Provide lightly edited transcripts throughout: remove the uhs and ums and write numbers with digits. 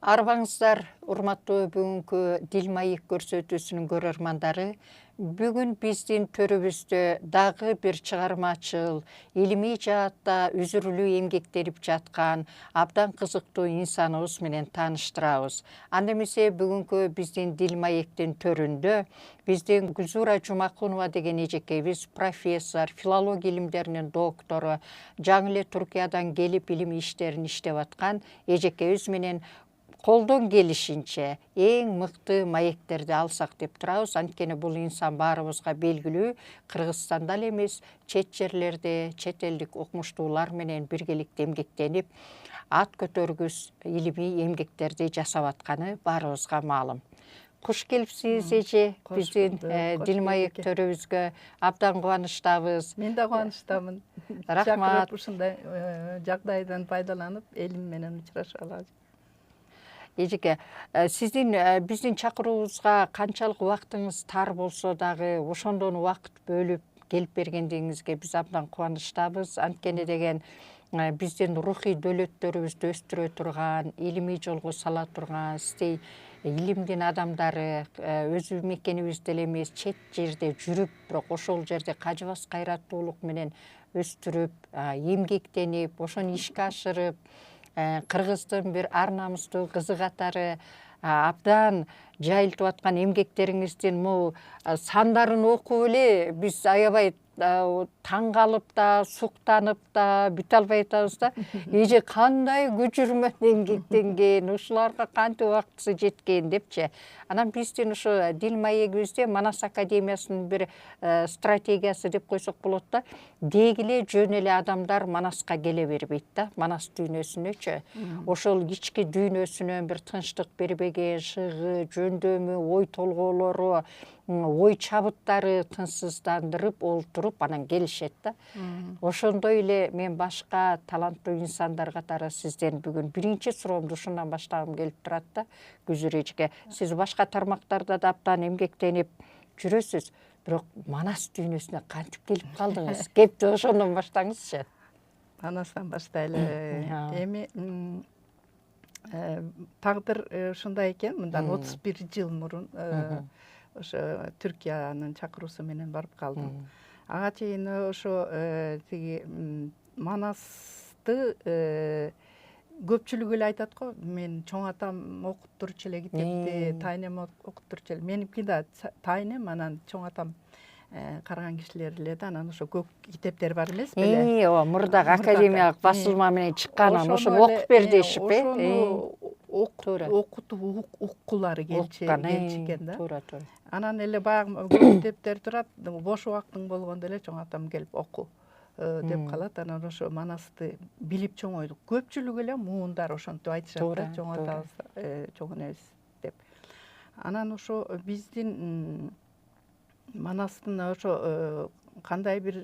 Арбаңыздар, урматтуу бүгүнкү Дил маек көрсөтүүсүнүн көрөрмандары. Бүгүн биздин төрүбүздө дагы бир чыгармачыл, илимий жаатта үзүрүлүү эмгектенип жаткан абдан кызыктуу инсаныбыз менен тааныштырабыз. Анда эмесе бүгүнкү биздин Дил маектин төрүндө биздин Гүлзура Жумакунова деген эжекебиз профессор, филология илимдеринин доктору, жаңы эле Туркиядан келип илим иштерин иштеп аткан эжекебиз менен колдон келишинче эң мыкты маектерди алсак деп турабыз. Анткени бул инсан баарыбызга белгилүү. Кыргызстанда эле эмес, чет жерлерде чет элдик окумуштуулар менен биргеликте эмгектенип, ат көтөргүс илимий эмгектерди жасап атканы баарыбызга маалым. Куш келипсиз эже, биздин Дил маек төрүбүзгө абдан кубанычтабыз. Мен да кубанычтамын. Рахмат. Чакырып ушундай жагдайдан пайдаланып, элим менен учурашып алабыз. Эжеке, сиздин биздин чакыруубузга канчалык убактыңыз тар болсо дагы ошондон убакыт бөлүп келип бергендигиңизге биз абдан кубанычтабыз. Анткени деген биздин рухий дөөлөттөрүбүздү өстүрө турган, илимий жолго сала турган, сиздей илимдин адамдары өз мекенибизде эле эмес, чет жерде жүрүп, бирок ошол жерде кажыбас кайраттуулук менен өстүрүп, эмгектенип, ошону ишке ашырып, Кыргыздын бир ар намыстуу кызы катары абдан жайылтып аткан эмгектериңиздин могу сандарын окуп эле биз аябай таң калып да, суктанып да, бүтө албай атабыз да. Эже кандай көчүрмөн эмгектенген, ушуларга кантип убактысы жеткен депчи. Анан биздин ушу Дил маегибизде Манас академиясынын бир стратегиясы деп койсок болот да. Деги эле жөн эле адамдар Манаска келе бербейт да, Манас дүйнөсүнөчү. Ошол кички дүйнөсүнөн бир тынчтык бербеген шыгы, жөндөмү, ой толгоолору, ой чабыттары тынчсыздандырып, олтуруп анан келишет да. Ошондой эле мен башка таланттуу инсандар катары сизден бүгүн биринчи суроомду ушундан баштагым келип турат да. Гүзүр эжеке, сиз башка тармактарда да абдан эмгектенип жүрөсүз, бирок Манас дүйнөсүнө кантип келип калдыңыз? Кепти ошондон баштаңызчы. Манастан баштайлы. Эми тагдыр ушундай экен, мындан 31 жыл мурун ошо Түркиянын чакыруусу менен барып калдым. Ага чейин ошо тиги Манасты көпчүлүк эле айтат го, мен чоң атам окуттурчу эле китепти, тайнем окуттурчу эле. Меники да тайнем, анан чоң атам караган кишилер эле да, анан ошо көк китептер бар эмес беле? Ооба, мурдагы академиялык басылма менен чыккан, ошону окуп бер дешип, ошону окутуп уккулары келчү экен да. Туура. Анан эле баягы көк китептер турат, бош убактың болгондо эле чоң атам келип оку деп калат. Анан ошо Манасты билип чоңойдук. Көпчүлүк эле муундар ошентип айтышат да, чоң атабыз, чоң энебиз деп. Анан ошо биздин Манастын ошо кандай бир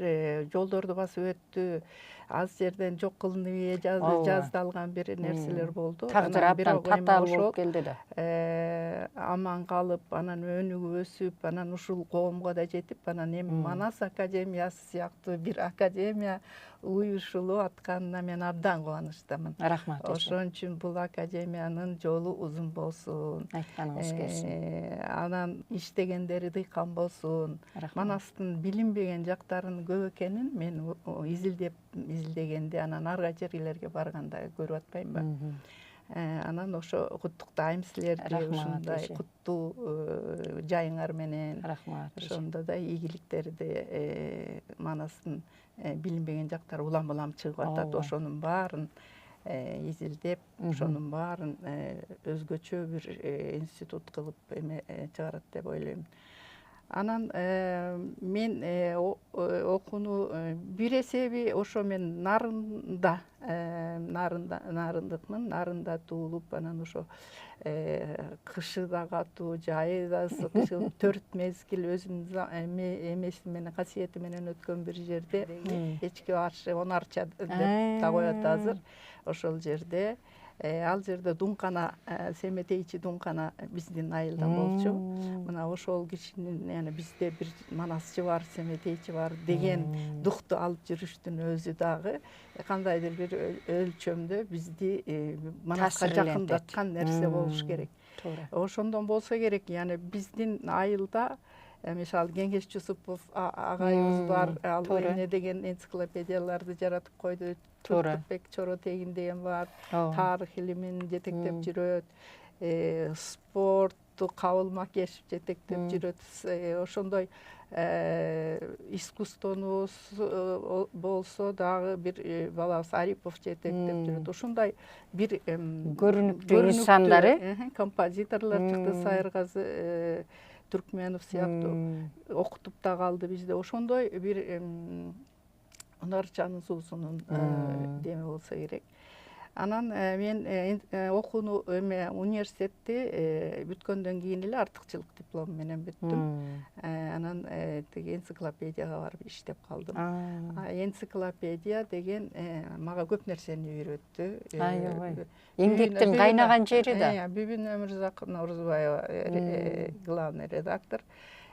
жолдорду басып өттү, аз жерден жок кылынып жаздалган бир нерселер болду. Тагдыр абдан татаал болуп келди да. Аман калып, анан өнүгүп өсүп, анан ушул коомго да жетип, анан эми Манас академиясы сыяктуу бир академия уюшулуп атканына мен абдан кубанычтамын. Рахмат. Ошон үчүн бул академиянын жолу узун болсун. Айтканыңыз келсин. Анан иштегендери дыйкан болсун. Манастын билинбеген жактарынын көп экенин мен изилдегенде, анан арга жерлерге барганда көрүп атпаймынбы. Анан ошо куттуктайм силерди, ушундай куттуу жайыңар менен. Рахмат. Ошондо да ийгиликтерди Манастын билинбеген жактары улам чыгып атат. Ошонун баарын изилдеп, ошонун баарын өзгөчө бир институт кылып чыгарат деп ойлойм. Анан мен окууну бир эсеби ошо мен нарындыкмын, нарында туулуп, анан ошо кышы да катуу, жайы да ысык, 4 мезгил өзүнүн эмеси менен, касиети менен өткөн бир жерде, эчки башы 10 арча деп да коет азыр. Ошол жерде Ал жерде Дункана, Семетейчи Дункана биздин айылдан болчу. Мына ошол кишинин, яны бизде бир манасчы бар, Семетейчи бар деген дукту алып жүрүштүн өзү дагы кандайдыр бир өлчөмдө бизди манаска жакындаткан нерсе болуш керек. Ошондон болсо керек, яны биздин айылда мисалы Кеңеш Жусупов агайыбыз бар, ал эмне деген энциклопедияларды жаратып койду. Туртукбек Чоротегин деген бар, тарых илимин жетектеп жүрөт, спортту Кабыл Макешев жетектеп жүрөт. Ошондой искусствону болсо дагы бир балабыз Арипов жетектеп жүрөт. Ошондой бир көрүнүктүү инсандары, композиторлор чыкты, Сайыргазы Түркменов сыяктуу окутуп да калды бизде. Ошондой бир Унарчанын суусунун деми болсо керек. Анан мен окууну университетти бүткөндөн кийин эле артыкчылык диплому менен бүттүм. Анан тиги энциклопедияга барып иштеп калдым. Энциклопедия деген мага көп нерсени үйрөттү. Эмгектин кайнаган жери да. Бүбүн Өмүрзак Наурузбаева главный редактор.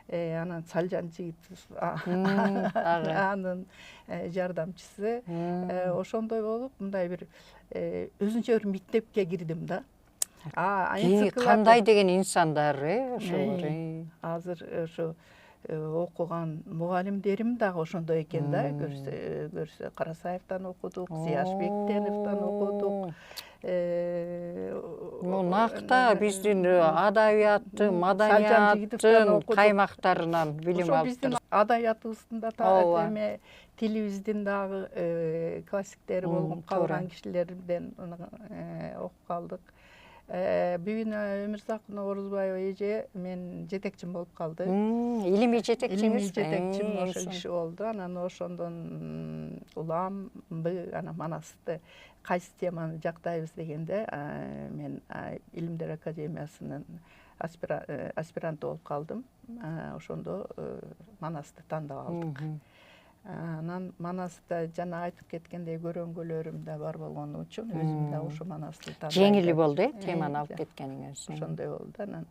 Анан Салжан Жигитов анын жардамчысы. Ошондой болуп, мындай бир өзүнчө бир мектепке кирдим да. Кандай деген инсандар, ошолор. Азыр ошо окуган мугалимдерим дагы ошондой экен да. Көрсө Карасаевден окудук, Зияшбектеновдон окудук. Накта биздин адабияттын, маданияттын каймактарынан билим алып биздин адабиятыбыздын да тилибиздин дагы классиктери болгон калган кишилерден окуп калдык. Бүгүн Өмүрзак Наурузбаева эже мен жетекчим болуп калды. Илимий жетекчиңиз? Жетекчим ошол киши болду. Анан ошондон улам ана манасты кайсы теманы жактайбыз дегенде мен Илимдер академиясынын аспиранты болуп калдым. Ошондо манасты тандап алдык. Анан манаста жана айтып кеткендей көрөңгөлөрүм да бар болгон үчүн өзүм да ошо манасты тандап. Жеңил болду теманы алып кеткениңиз. Ошондой болду. Анан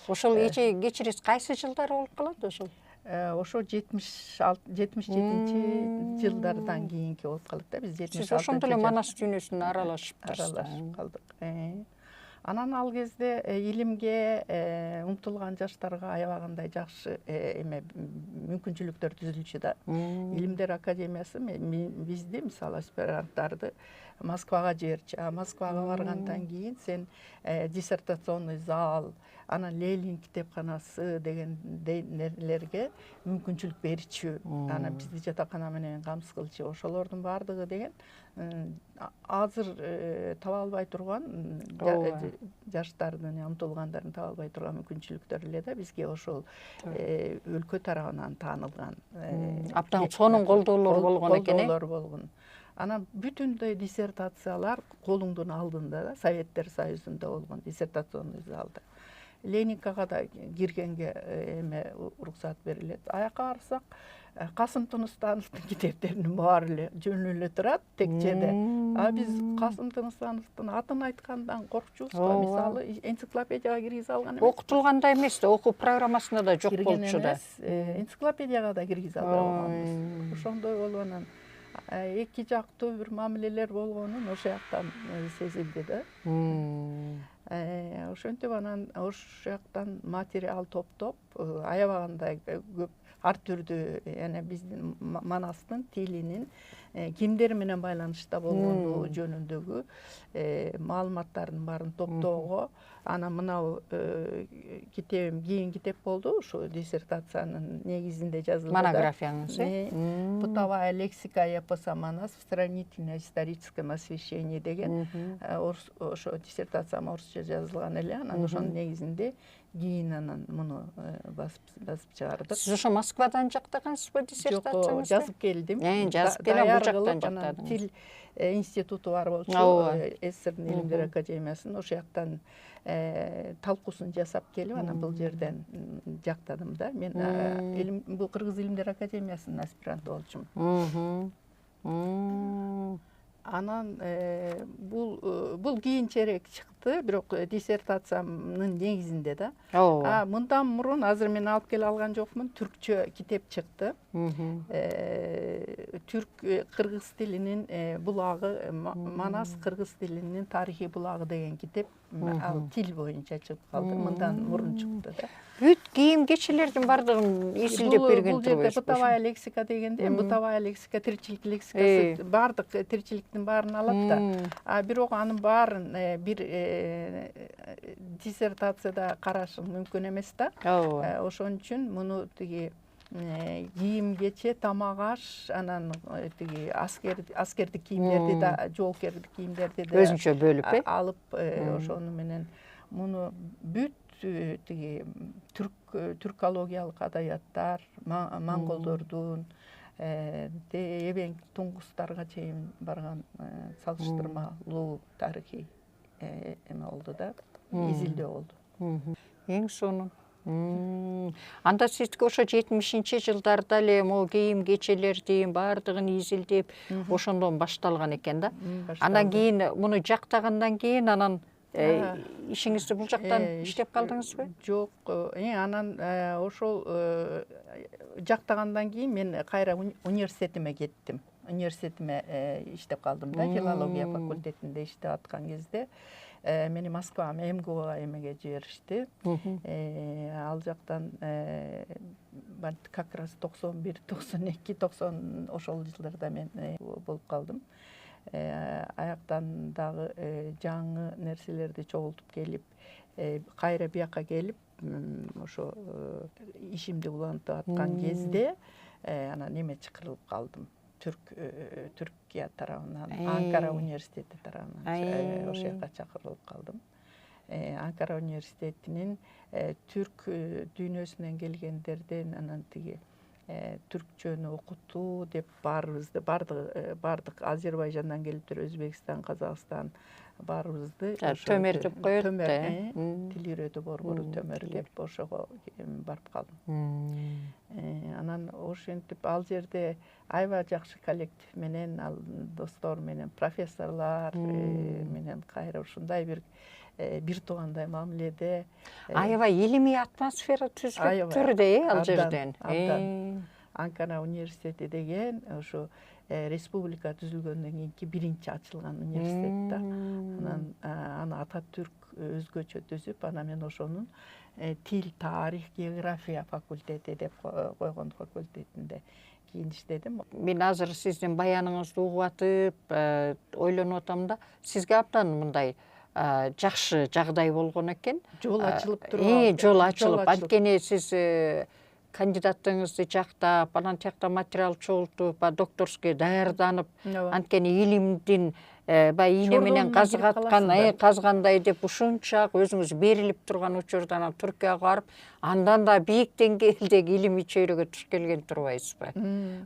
ошол эже кечириңиз кайсы жылдары болуп калат ошол? Ошо 77 жылдардан кийинки болуп калат да. Биз 76. Сиз ошондо эле манас дүйнөсүнө аралашып калдык. Анан ал кезде илимге умтулган жаштарга аябагандай жакшы мүмкүнчүлүктөр түзүлчү да. Илимдер академиясы бизди, мисалы, аспиранттарды Москвага жиберчү. Москвага баргандан кийин сен диссертационный зал, анан Ленин китепканасы деген нерлерге мүмкүнчүлүк берчү. Анан бизди жатакана менен камсыз кылчу. Ошолордун баардыгы деген азыр таба албай турган жаштардын, умтулгандардын таба албай турган мүмкүнчүлүктөр эле да бизге ошол өлкө тарабынан таанылган. Абдан сонун колдоолор болгон экен. Анан бүтүндөй диссертациялар колуңдун алдында да, Советтер Союзунда болгон диссертационный залда. Ленинкага да киргенге уруксат берилет. Аяка барсак, Касым Тыныстановдун китептеринин баары эле жөнү эле турат текчеде. Биз Касым Тыныстановдун атын айткандан коркчубуз го. Мисалы, энциклопедияга киргизе алган эмес. Окутулганда эмес да, окуу программасында да жок болчу да. Энциклопедияга да киргизе албайбыз. Ошондой болуп анан эки жактуу бир мамилелер болгонун ошол жактан сезилди да. Ошентип анан ошол жактан материал топтоп, аябагандай көп ар түрдүү, яна биздин манастын тилинин кимдер менен байланышта болгону жөнүндөгү маалыматтардын баарын топтоого, анан мынау китебим кийин китеп болду, ушу диссертациянын негизинде жазылды. Монографияңыз, Бытовая лексика эпоса Манас в сравнительно-историческом освещении деген ошо диссертациям орусча жазылган эле. Анан ошонун негизинде кийин анан муну басып чыгардык. Сиз ошо Москвадан жактагансызбы диссертацияңызды? Жок, жазып келдим. Жазып келем, бул жактан жактадым. Тил институту бар болчу, СССРдин Илимдер академиясынын, ошол жактан талкуусун жасап келип, анан бул жерден жактадым да. Мен бул Кыргыз Илимдер академиясынын аспиранты болчумун. Анан бул кийинчерээк чыкты, бирок диссертациямдын негизинде да. Ооба. Мындан мурун азыр мен алып келе алган жокмун, түркчө китеп чыкты. Түрк кыргыз тилинин булагы, Манас кыргыз тилинин тарыхый булагы деген китеп, ал тил боюнча чыгып калды. Мындан мурун чыкты да. Бүт кийим кечелердин бардыгын изилдеп берген Бул жерде турбайсызбы? бытовая лексика дегенде, бытовая лексика, тиричилик лексикасы, бардык тиричиликтин баарын алат да. Бирок анын баарын бир диссертацияда карашым мүмкүн эмес да. Ошон үчүн муну тиги кийим кече, тамак аш, анан тиги аскердик кийимдерди да, жоокердик кийимдерди да Өзүнчө бөлүп, алып, ошону менен муну бүт тиги түркологиялык адабияттар, монголдордун эбең туңгустарга чейин барган салыштырмалуу тарыхый эме болду да, изилдөө болду. Эң сонун. Анда сизге ошо 70-жылдарда эле могу кийим кечелердин бардыгын изилдеп, ошондон башталган экен да. Андан кийин муну жактагандан кийин анан ишиңизди бул жактан иштеп калдыңызбы? Жок, анан ошол жактагандан кийин мен кайра университетиме кеттим. Университетиме иштеп калдым да, филология факультетинде иштеп аткан кезде мени Москвага, МГУга эмеге жиберишти. Ал жактан как раз 91, 92, 90 ошол жылдарда мен болуп калдым. Аяктан дагы жаңы нерселерди чогултуп келип, кайра бияка келип, ошо ишимди улантып аткан кезде анан эме чакырылып калдым. Түркия тарабынан, Анкара университети тарабынан ошол жака чакырылып калдым. Анкара университетинин түрк дүйнөсүнөн келгендерден анан тиги түркчөнү окутуу деп бардык Азербайжандан келиптир, Өзбекстан, Казакстан баарыбызды төмөртүп коет да. Тил үйрөтүү борбору төмөр деп ошого барып калдым. Анан ошентип ал жерде аябай жакшы коллектив менен, ал достор менен, профессорлор менен кайра ушундай бир туугандай мамиледе. Аябай илимий атмосфера түзүлүптүр да ал жерден. Анкара университети деген ошо республика түзүлгөндөн кийинки биринчи ачылган университет да. Анан аны Ататүрк өзгөчө түзүп, анан мен ошонун тил, тарих, география факультети деп койгон факультетинде кийин иштедим. Мен азыр сиздин баяныңызды угуп атып, ойлонуп атам да, сизге абдан мындай жакшы жагдай болгон экен. Жол ачылып туруп. Жол ачылып. Анткени сиз кандидаттыгыңызды жактап, анан тиякта материал чогултуп, докторский даярданып, анткени илимдин баягы ийне менен казгандай деп ушунчак өзүңүз берилип турган учурда анан Түркияга барып, андан да бийик деңгээлдеги илимий чөйрөгө туш келген турбайсызбы?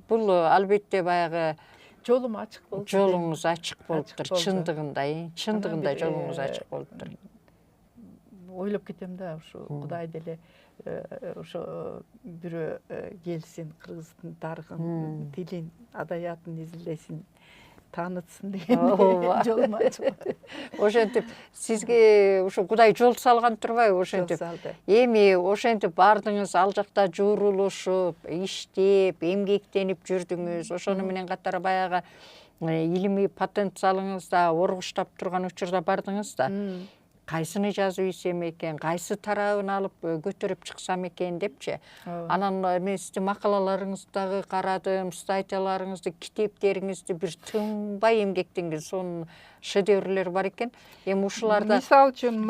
Бул албетте баягы жолум ачык болду. Жолуңуз ачык болуптур, чындыгында жолуңуз ачык болуптур. Ойлоп кетем да, ушу Кудай деле ошо бирөө келсин, кыргыздын тарыхын, тилин, адабиятын изилдесин, таанытсын деген жолум ачык. Ошентип сизге ушу Кудай жол салган турбайбы? Ошентип эми ошентип бардыңыз, ал жакта жуурулушуп, иштеп, эмгектенип жүрдүңүз. Ошону менен катар баягы илимий потенциалыңызда оргуштап турган учурда бардыңыз да. Кайсыны жазып ийсем экен, кайсы тарабын алып көтөрүп чыксам экен депчи. Анан мен сиздин макалаларыңыздагы карадым, статьяларыңызды, китептериңизди бир тынбай эмгектенген сонун шедеврлер бар экен. Эми ушуларда мисалы үчүн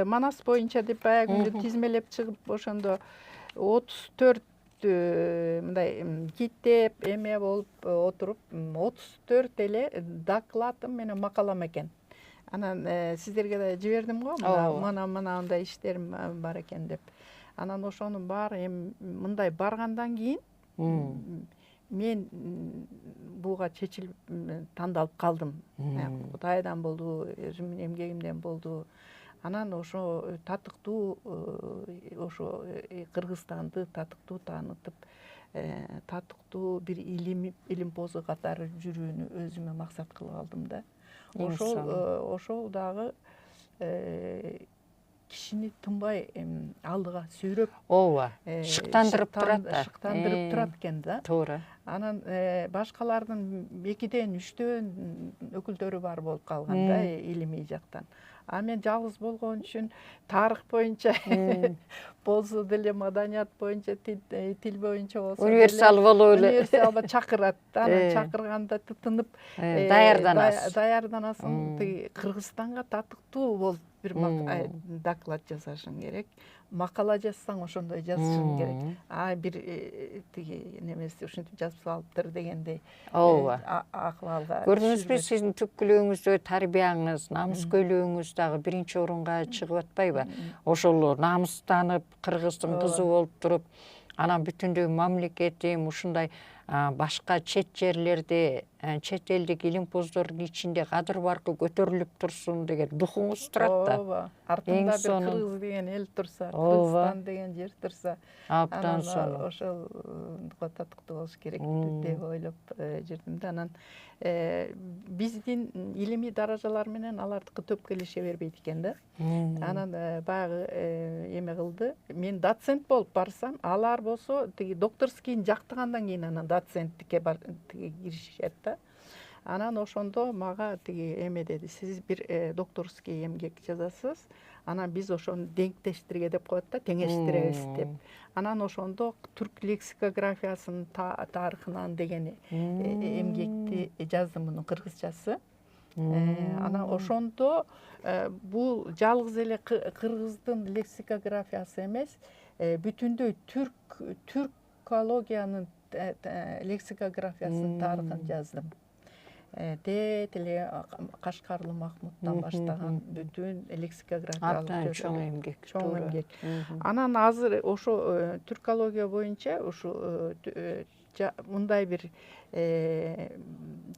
Манас боюнча деп баягы тизмелеп чыгып, ошондо 34 мындай китеп эме болуп отуруп, 34 эле докладым менен макалам экен. Анан сиздерге да жибердим го, мына мындай иштерим бар экен деп. Анан ошонун баары эми мындай баргандан кийин мен буга чечилип тандалып калдым. Кудайдан болду, өзүмдүн эмгегимден болду. Анан ошо татыктуу ошо Кыргызстанды татыктуу таанытып, татыктуу бир илимпоздо катары жүрүүнү өзүмө максат кылып алдым да. Ошол дагы кишини тынбай алдыга сүйрөп, ооба, шыктандырып турат да. Шыктандырып турат экен да. Туура. Анан башкалардын 2ден 3төн өкүлдөрү бар болуп калган да, илимий жактан. А мен жалгыз болгон үчүн тарых боюнча болсо деле, маданият боюнча, тил боюнча болсо универсал болуп эле универсалга чакырат. Анан чакырганда тынып даярданасың. Тиги Кыргызстанга татыктуу болуп бир доклад жасашың керек. Макала жазсаң ошондой жазышың керек. Бир тиги немеси ушинтип жазып салыптыр дегендей акыбалга. Көрдүңүзбү, сиздин түпкүлүгүңүздө тарбияңыз, намыскөйлүгүңүз дагы биринчи орунга чыгып атпайбы? Ошол намыстанып, кыргыздын кызы болуп туруп, анан бүтүндөй мамлекетим ушундай башка чет жерлерде, чет элдик илимпоздордун ичинде кадыр баркы көтөрүлүп турсун деген духуңуз турат да. Ооба, артында бир Кыргыз деген эл турса, Кыргызстан деген жер турса, абдан сонун. Ошол татыктуу болуш керек деп ойлоп жүрдүм да. Анан биздин илимий даражалар менен алардыкы төп келише бербейт экен да. Анан баягы эме кылды. Мен доцент болуп барсам, алар болсо тиги докторскийин жактыгандан кийин анан доценттикке киришет да. Анан ошондо мага тиги эме деди: сиз бир докторский эмгек жазасыз, анан биз ошону деңктештирге деп коет да, теңештиребиз деп. Анан ошондо түрк лексикографиясынын тарыхынан деген эмгекти жаздым, муну кыргызчасы. Анан ошондо бул жалгыз эле кыргыздын лексикографиясы эмес, бүтүндөй түркологиянын лексикографиясынын тарыхын жаздым. Тет эле Кашкарлуу Махмуттан баштаган бүтүн лексикографиялык чоң эмгек. Чоң эмгек. Анан азыр ошо түркология боюнча ушу мындай бир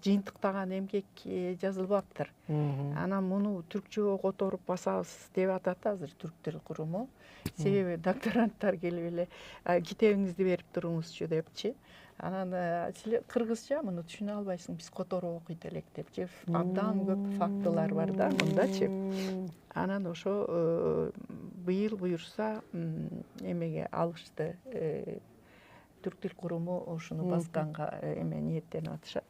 жыйынтыктаган эмгек жазылбаптыр. Анан муну түркчөгө которуп басабыз деп атат азыр Түрк тил куруму. Себеби докторанттар келип эле китебиңизди берип туруңузчу депчи. Анан силер кыргызча муну түшүнө албайсың, биз которуп окуйт элек депчи. Абдан көп фактылар бар да мындачы. Анан ошо быйыл буюрса эмеге алышты. Түрк тил куруму ошону басканга эме ниеттенип атышат.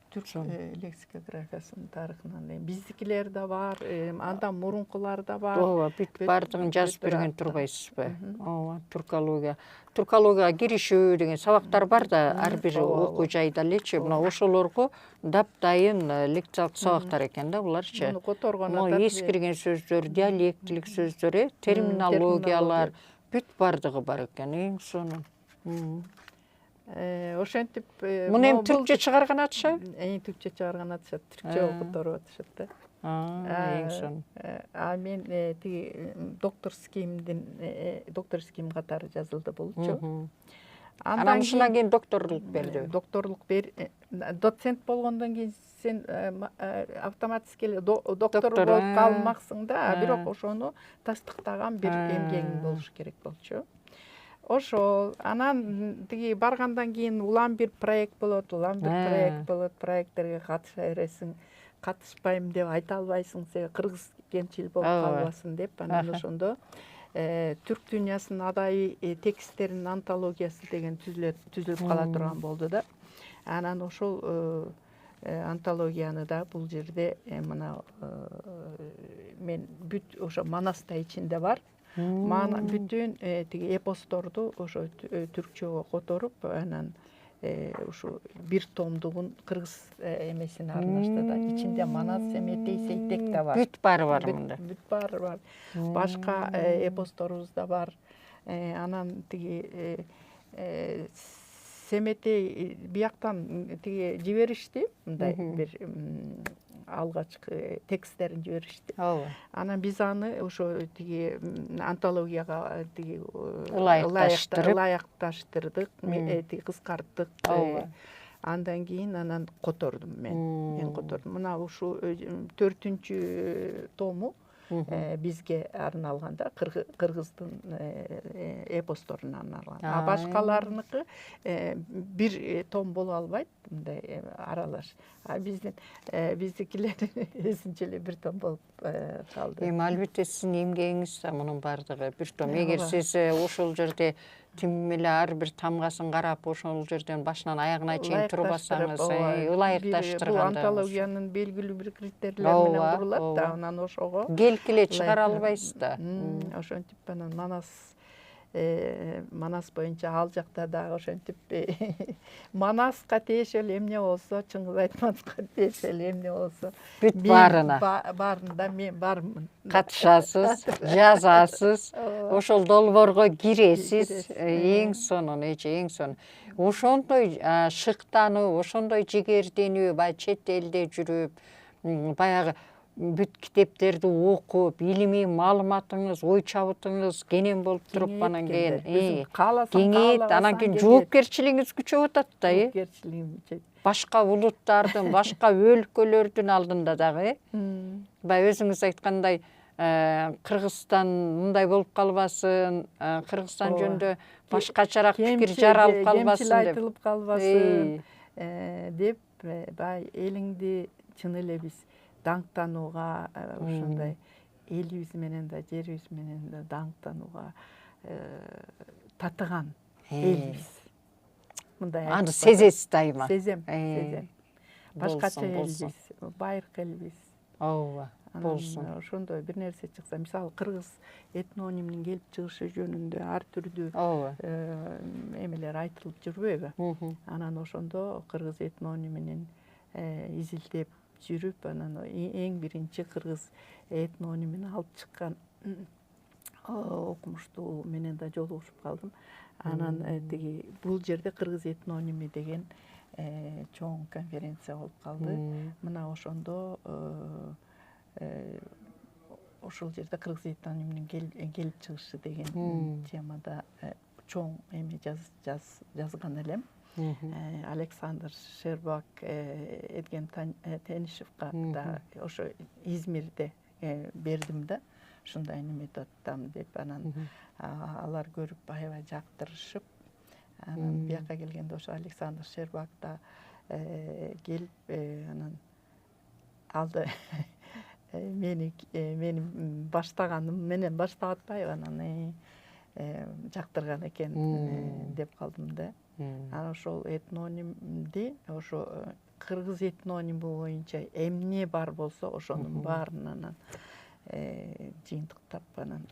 Түрк лексикографиясынын тарыхынан биздикилер да бар, андан мурункулар да бар. Ооба, бүт баардыгын жазып берген турбайсызбы? Ооба, туркологияга киришүү деген сабактар бар да, ар бир окуу жайда элечи. Мына ошолорго дапдайын лекциялык сабактар экен да буларчы. Муну которгон Могу эс кирген сөздөр, диалектилик сөздөр, терминологиялар бүт баардыгы бар экен, эң сонун. Ошентип муну эми түркчө чыгарган атышабы? Түркчө чыгарган атышат, түркчө окуторуп атышат да. Эң сонун. Мен тиги докторскийим катары жазылды булчу. Анан ушундан кийин докторлук берди. Докторлук доцент болгондон кийин сен автоматически эле доктор болуп калмаксың да, бирок ошону тастыктаган бир эмгегиң болуш керек болчу. Ошол, анан тиги баргандан кийин улам бир проект болот, проекттерге катыша бересиң. Катышпайм деп айта албайсың, себеби кыргыз кемчил болуп калбасын деп. Анан ошондо түрк дүйнөсүнүн адайый тексттеринин антологиясы деген түзүлүп кала турган болду да. Анан ошол антологияны да бул жерде мына мен бүт ошо Манаста ичинде бар. Бүтүн тиги эпосторду ошо түркчөгө которуп, анан ушу бир томдугун кыргыз эмесине арнаштырды да. Ичинде Манас, Семетей, Сейтек да бар. Бүт баары бар мында. Бүт баары бар. Башка эпосторубуз да бар. Анан тиги Семетей бияктан тиги жиберишти, мындай бир алгачкы тексттерин жиберишти. Анан биз аны ошо тиги антологияга тиги ылайыкташтырдык, тиги кыскарттык. Андан кийин анан котордум мен. Мен котордум. Мына ушу 4-тому бизге арналган да, кыргыздын эпосторуна арналган. А башкаларыныкы бир том боло албайт, мындай аралаш. А биздикилер өзүнчө эле бир том болуп калды. Эми албетте сиздин эмгегиңиз да мунун баардыгы бир том. Эгер Ооба. сиз ошол жерде тим эле ар бир тамгасын карап, ошол жерден башынан аягына чейин турбасаңыз, ылайыкташтырганда. Бул антологиянын белгилүү бир критерийлери менен курулат да, анан ошого келип эле чыгара албайсыз да. Ошентип анан Манас боюнча ал жакта дагы ошентип Манаска тиешелүү эмне болсо, Чыңгыз Айтматовго тиешелүү эмне болсо, Бүт баарына баарында мен бармын. катышасыз, жазасыз, ошол долбоорго киресиз. Эң сонун, эң сонун. Ошондой шыктануу, ошондой жигерденүү, баягы чет элде жүрүп, баягы бүт китептерди окуп, илимий маалыматыңыз, ой чабытыңыз кенен болуп туруп, анан кийин кеңейет, анан кийин жоопкерчилигиңиз күчөп атат да, жоопкерчилигим башка улуттардын, башка өлкөлөрдүн алдында дагы, баягы өзүңүз айткандай, Кыргызстан мындай болуп калбасын, Кыргызстан жөнүндө башкачараак пикир жаралып калбасын деп. Айтылып калбасын деп, баягы элиңди чын эле биз даңктанууга, ошондой элибиз менен да, жерибиз менен да даңктанууга татыган элбиз. Мындай аны сезесиз дайыма. Сезем. Башкача элбиз, байыркы элбиз. Ооба, болсун. Ошондой бир нерсе чыкса, мисалы кыргыз этнонимдин келип чыгышы жөнүндө ар түрдүү эмелер айтылып жүрбөйбү? Анан ошондо кыргыз этнониминин изилдеп жүрүп, анан эң биринчи кыргыз этнонимин алып чыккан окумуштуу менен да жолугушуп калдым. Анан тиги бул жерде кыргыз этноними деген чоң конференция болуп калды. Мына ошондо ошол жерде кыргыз этнониминин келип чыгышы деген темада чоң эме жазган элем. Александр Шербак, Эдген Тенишевка да ошо Измирде бердим да, ушундай методдам деп, анан алар көрүп аябай жактырышып, анан бияка келгенде ошо Александр Шербак да келип, анан алды менин баштаганым менен баштап атпайбы, анан жактырган экен деп калдым да. Анан ошол этнонимди, ошо кыргыз этноними боюнча эмне бар болсо ошонун баарын анан жыйынтыктап анан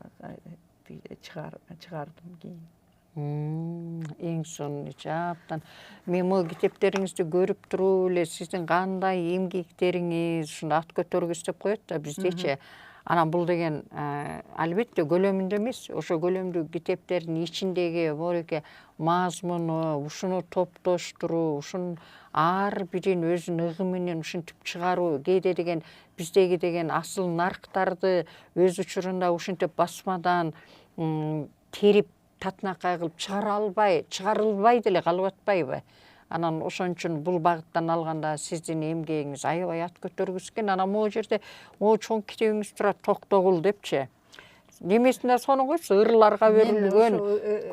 чыгардым кийин. Эң сонун, жаптан. Мен могу китептериңизди көрүп туруп эле сиздин кандай эмгектериңиз ушундай ат көтөргүс деп коет да биздечи. Анан бул деген албетте көлөмүндө эмес, ошо көлөмдүү китептердин ичиндеги мореке мазмуну, ушуну топтоштуруу, ушунун ар бирин өзүнүн ыгы менен ушинтип чыгаруу, кээде деген биздеги деген асыл нарктарды өз учурунда ушинтип басмадан терип татынакай кылып чыгарылбай деле калып атпайбы? Анан ошон үчүн бул багыттан алганда сиздин эмгегиңиз аябай ат көтөргүс экен. Анан могу жерде могу чоң китебиңиз турат, Токтогул депчи. Немесинде сону койсу, ырларга берилген,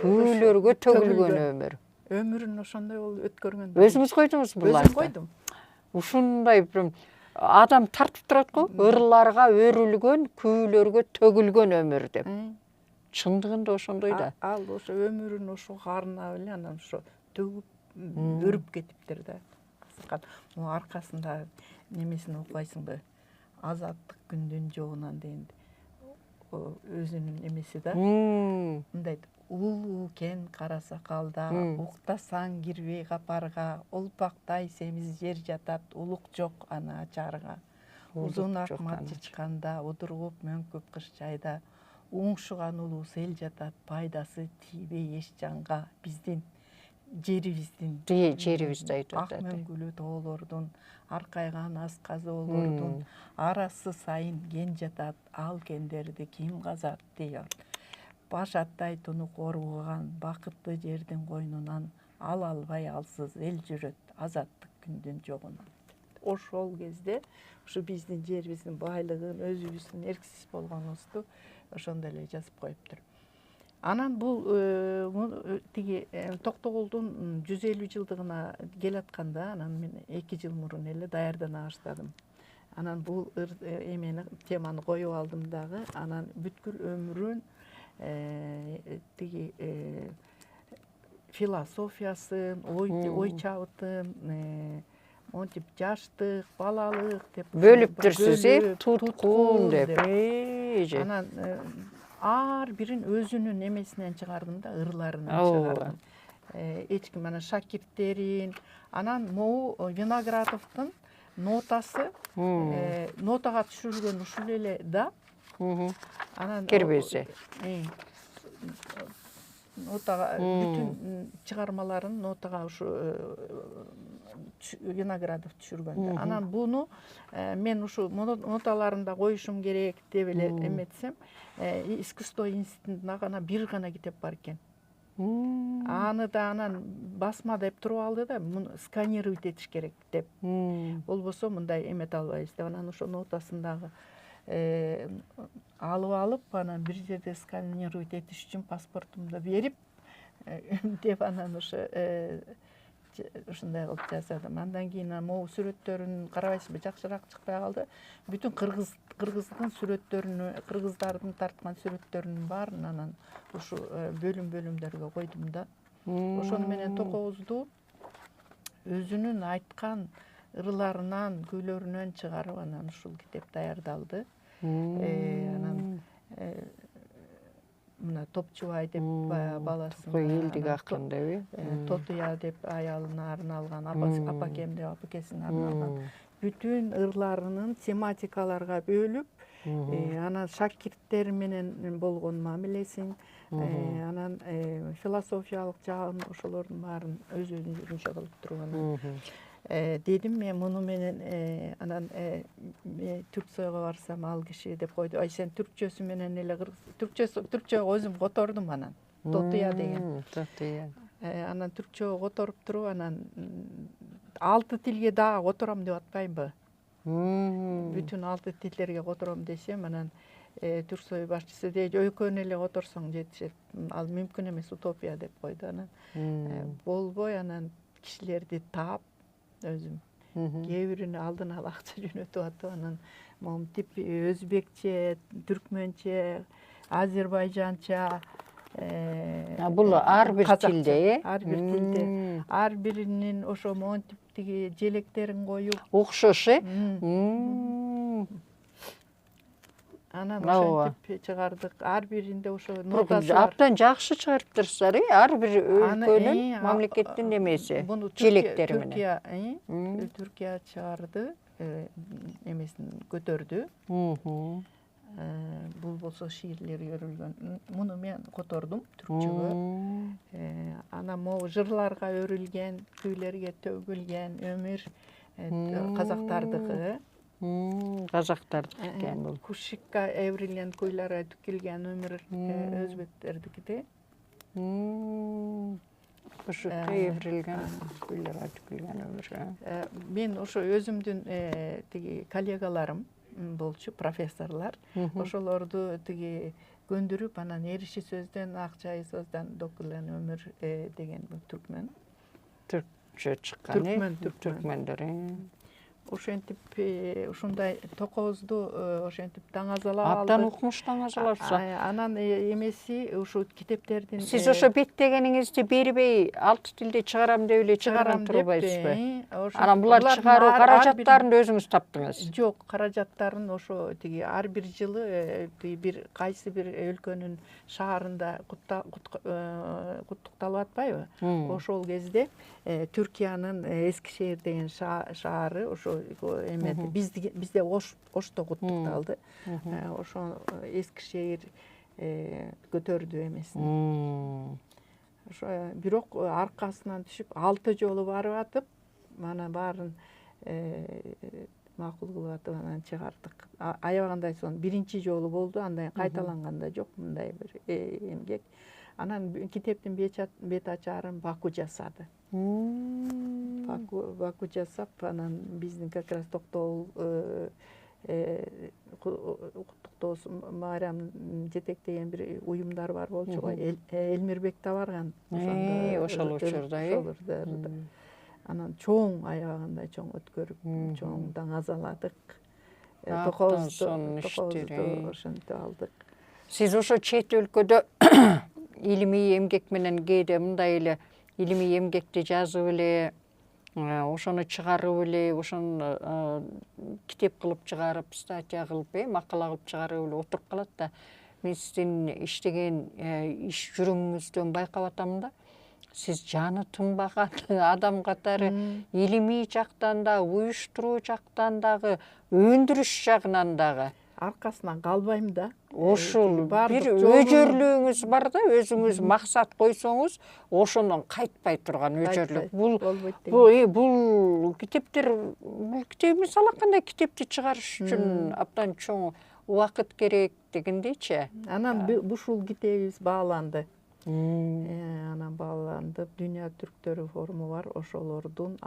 күүлөргө төгүлгөн өмүр. Өмүрүн ошондой болуп өткөргөн. Өзүңүз койдуңуз буларды? Өзүм койдум. Ушундай бир адам тартып турат го, ырларга өрүлгөн, күүлөргө төгүлгөн өмүр деп. Чындыгында ошондой да. Ал ошо өмүрүн ошого арнап эле анан ошо төгүп өрүп кетиптир да. Аркасында немесин окуйсуңбу? Азаттык күндүн жогунан деген өзүнүн эмеси да. Мындай улуу кен кара сакалда, уктасаң кирбей капарга, улпактай семиз жер жатат, улук жок аны ачарга. Узун ак мат чычканда, удургуп мөңкүп кыш жайда, уңшуган улуу сел жатат, пайдасы тийбей эч жанга. Биздин жерибизди айтып атат. Ак мөңгүлүү тоолордун, аркайган ас казоолордун арасы сайын кен жатат, ал кендерди ким казат дейт. Баш аттай тунук оруган бакытты жердин койнунан ал албай алсыз эл жүрөт азаттык күндүн жогунан. ошол кезде ушу биздин жерибиздин байлыгын, өзүбүздүн эрксиз болгонубузду ошондой эле жазып коюптур. Анан бул тиги Токтогулдун 150 жылдыгына келатканда, анан мен 2 жыл мурун эле даярдана баштадым. Анан бул эмени теманы коюп алдым дагы. Анан бүткүл өмүрүн тиги философиясын, ой чабытын, монтип жаштык, балалык деп бөлүптүрсүз, туткун деп. Анан ар бирин өзүнүн эмесинен чыгардым да, ырларынан чыгардым. Эч ким анан шакирттерин, анан могу Виноградовдун нотасы, нотага түшүрүлгөн ушул эле да. Анан Кирбези. Нотага бүтүн чыгармаларын нотага ушу Виноградов түшүргөн. Анан буну мен ушу ноталарында коюшум керек деп эле эметсем, искусство институтунда гана бир гана китеп бар экен. Аны да анан басма деп туруп алды да, муну сканировать этиш керек деп. Болбосо мындай эмете албайбыз деп, анан ошо нотасын дагы алып, анан бир жерде сканировать этиш үчүн паспортумду берип деп, анан ошо ушундай кылып жасадым. Андан кийин могу сүрөттөрүн карабайсызбы, жакшыраак чыкпай калды. Бүтүн кыргыздын сүрөттөрүнү, кыргыздардын тарткан сүрөттөрүнүн баарын анан ушу бөлүмдөргө койдум да. Ошону менен Токовузду өзүнүн айткан ырларынан, күйлөрүнөн чыгарып, анан ушул китеп даярдалды. Анан мына Топчубай деп баласына, элдик акын деп, Тотуя деп аялына арналган, Апакем деп апакесине арналган бүтүн ырларынын тематикаларга бөлүп, анан шакирттер менен болгон мамилесин, анан философиялык жагын, ошолордун баарын өзүнчө кылып турган. Дедим мен муну менен, анан Түрксойго барсам ал киши деп койду, ай сен түркчөсү менен эле түркчө өзүм котордум анан. Тотуя деген. Тотуя. Анан түркчө которуп туруп, анан 6 тилге дагы котором деп атпайбы? Бүтүн 6 тилдерге котором десем, анан Түрксой башчысы дейт, экөөнү эле которсоң жетишет. Ал мүмкүн эмес, утопия деп койду. Анан болбой, анан кишилерди таап өзүм кээ бирини алдын ала акча жөнөтүп атып, анан монтип өзбекче, түркмөнчө, азербайжанча, бул ар бир тилде, ар бир тилде, ар биринин ошо монтип тиги желектерин коюп, окшош, анан ошентип чыгардык. Ар биринде ошо нотасы бар. Абдан жакшы чыгарыптырсыздар, ар бир өлкөнүн, мамлекеттин эмеси, желектери менен. Түркия чыгарды, эмесин көтөрдү. Бул болсо шиирлери өрүлгөн. Муну мен котордум түркчөгө. Анан могу жырларга өрүлгөн, күйлөргө төгүлгөн өмүр казактардыкы. Казактардыкы экен бул. Кушикка эврилген күйлөргө тükülгөн өмүр өзбектердики. Кушикка эврилген күйлөргө тükülгөн өмүр. Мен ошо өзүмдүн тиги коллегаларым болчу, профессорлор, ошолорду тиги көндүрүп, анан эриши сөздөн, акчай сөздөн докулган өмүр деген бул түркмөн. Түркчө чыккан, түркмөндөр. Ошентип ушундай Токовузду ошентип таңазалап алды. Абдан укмуш таңазалапса. Анан эмеси ушу китептердин. Сиз ошо беттегениңизди бербей 6 тилде чыгарам деп эле чыгарам турбайсызбы? Анан булар чыгаруу каражаттарын өзүңүз таптыңыз? Жок, каражаттарын ошо тиги ар бир жылы тиги бир кайсы бир өлкөнүн шаарында куттукталып атпайбы? Ошол кезде Түркиянын Эскишehir деген шаары ошо эмети бизде Ошто куттукталды. Ошо Эскишehir көтөрдү эмесин. Ошо бирок аркасынан түшүп 6 жолу барып атып, мана баарын макул кылып атып анан чыгардык. Аябагандай сон биринчи жолу болду, андан кайталанганда жок мындай бир эмгек. Анан китептин бет ачарын Баку жасады. Баку жасап, анан биздин как раз Токтогул Куттуктоосун майрамын жетектеген бир уюмдар бар болчу го. Элмирбек да барган ошол учурда. Анан чоң аябагандай чоң өткөрүп, чоң даңазаладык. Токобузду ошентип алдык. Сиз ошо чет өлкөдө илимий эмгек менен кээде мындай эле илимий эмгекти жазып эле, ошону чыгарып эле, ошону китеп кылып чыгарып, статья кылып, макала кылып чыгарып эле отуруп калат да. Мен сиздин иштеген иш жүрүмүңүздөн байкап атам да. Сиз жаны тынбаган адам катары илимий жактан да, уюштуруу жактан дагы, өндүрүш жагынан дагы Аркасынан калбайм да. Ошол бир өжөрлүгүңүз бар да, өзүңүз максат койсоңуз, ошондон кайтпай турган өжөрлүк. Бул китептер, мисалы кандай китепти чыгарыш үчүн абдан чоң убакыт керек дегендейчи. Анан ушул китебибиз бааланды. Анан бааланды. Дүйнө түрктөрү форуму бар, ошолордун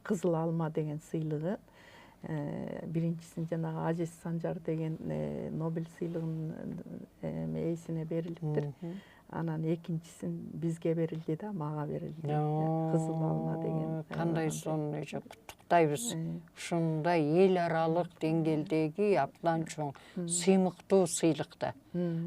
Кызыл алма деген сыйлыгы. Биринчисин жанагы Азиз Санжар деген Нобель сыйлыгынын ээсине берилиптир. Анан экинчисин бизге берилди да, мага берилди. Кызыл алма деген. Кандай сонун куттуктайбыз. Ушундай эл аралык деңгээлдеги абдан чоң сыймыктуу сыйлык да.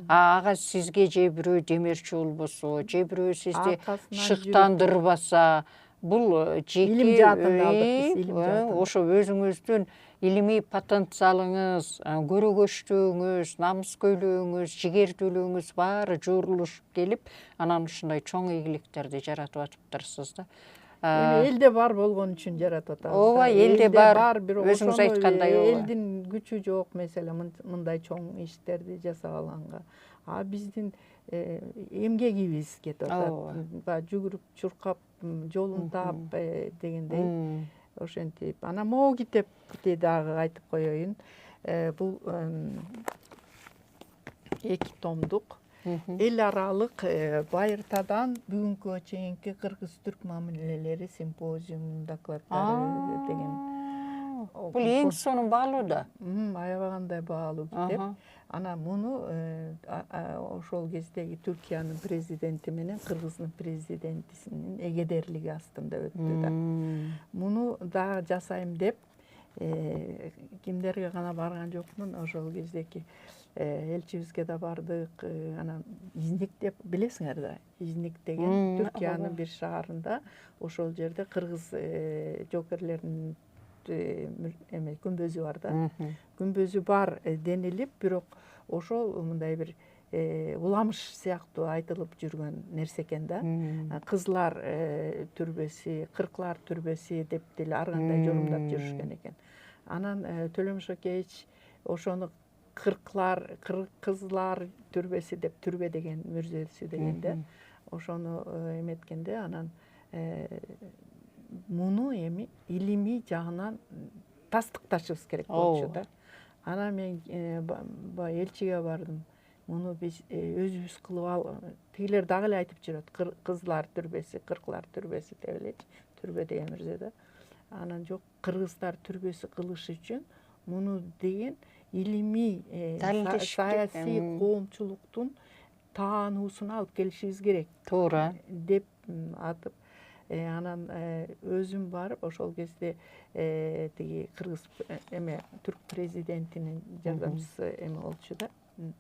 Ага сизге же бирөө демерчи болбосо, же бирөө сизди шыктандырбаса, бул жеке илим жаатында алдык биз, илим жаатында. Ошо өзүңүздүн илимий потенциалыңыз, көрөгөчтүгүңүз, намыскөйлүгүңүз, жигердүүлүгүңүз баары жуурулушуп келип, анан ушундай чоң ийгиликтерди жаратып атыптырсыз да. Элде бар болгон үчүн жаратып атабыз. Ооба, элде бар, бирок өзүңүз айткандай элдин күчү жок, мисалы мындай чоң иштерди жасап алганга. Биздин эмгегибиз кетип атат. Жүгүрүп, чуркап, жолун таап дегендей. Ошентип. Анан могу китепти дагы айтып коеюн. Бул 2 томдук. Эл аралык Байыртадан бүгүнкү чейинки кыргыз-түрк мамилелери симпозиум докладдары деген. Бул эң сонун баалуу да. Аябагандай баалуу китеп. Анан муну ошол кездеги Түркиянын президенти менен Кыргыздын президентисинин эгедерлиги астында өттү да. Муну дагы жасайм деп кимдерге гана барган жокмун, ошол кездеги элчибизге да бардык. Анан Изник деп билесиңер да. Изник деген Түркиянын бир шаарында, ошол жерде кыргыз жокерлеринин күмбөзү бар да. Күмбөзү бар денилип, бирок ошол мындай бир уламыш сыяктуу айтылып жүргөн нерсе экен да. Кызлар түрбөсү, кырклар түрбөсү деп деле ар кандай жорумдап жүрүшкөн экен. Анан Төлөм Шокеевич ошону кырклар, кызлар түрбөсү деп, түрбө деген мүрзөсү дегенде, ошону эметкенде, анан муну эми илимий жагынан тастыкташыбыз керек болчу да. Анан мен элчиге бардым. Муну биз өзүбүз кылып ал, тигилер дагы эле айтып жүрөт. Кызлар түрбөсү, кырклар түрбөсү деп эле, түрбө деген мүрзө да. Анан жок, кыргыздар түрбөсү кылыш үчүн муну деген илимий саясий коомчулуктун таануусуна алып келишибиз керек. Туура деп атып, анан өзүм барып, ошол кезде тиги кыргыз түрк президентинин жардамчысы болчу да,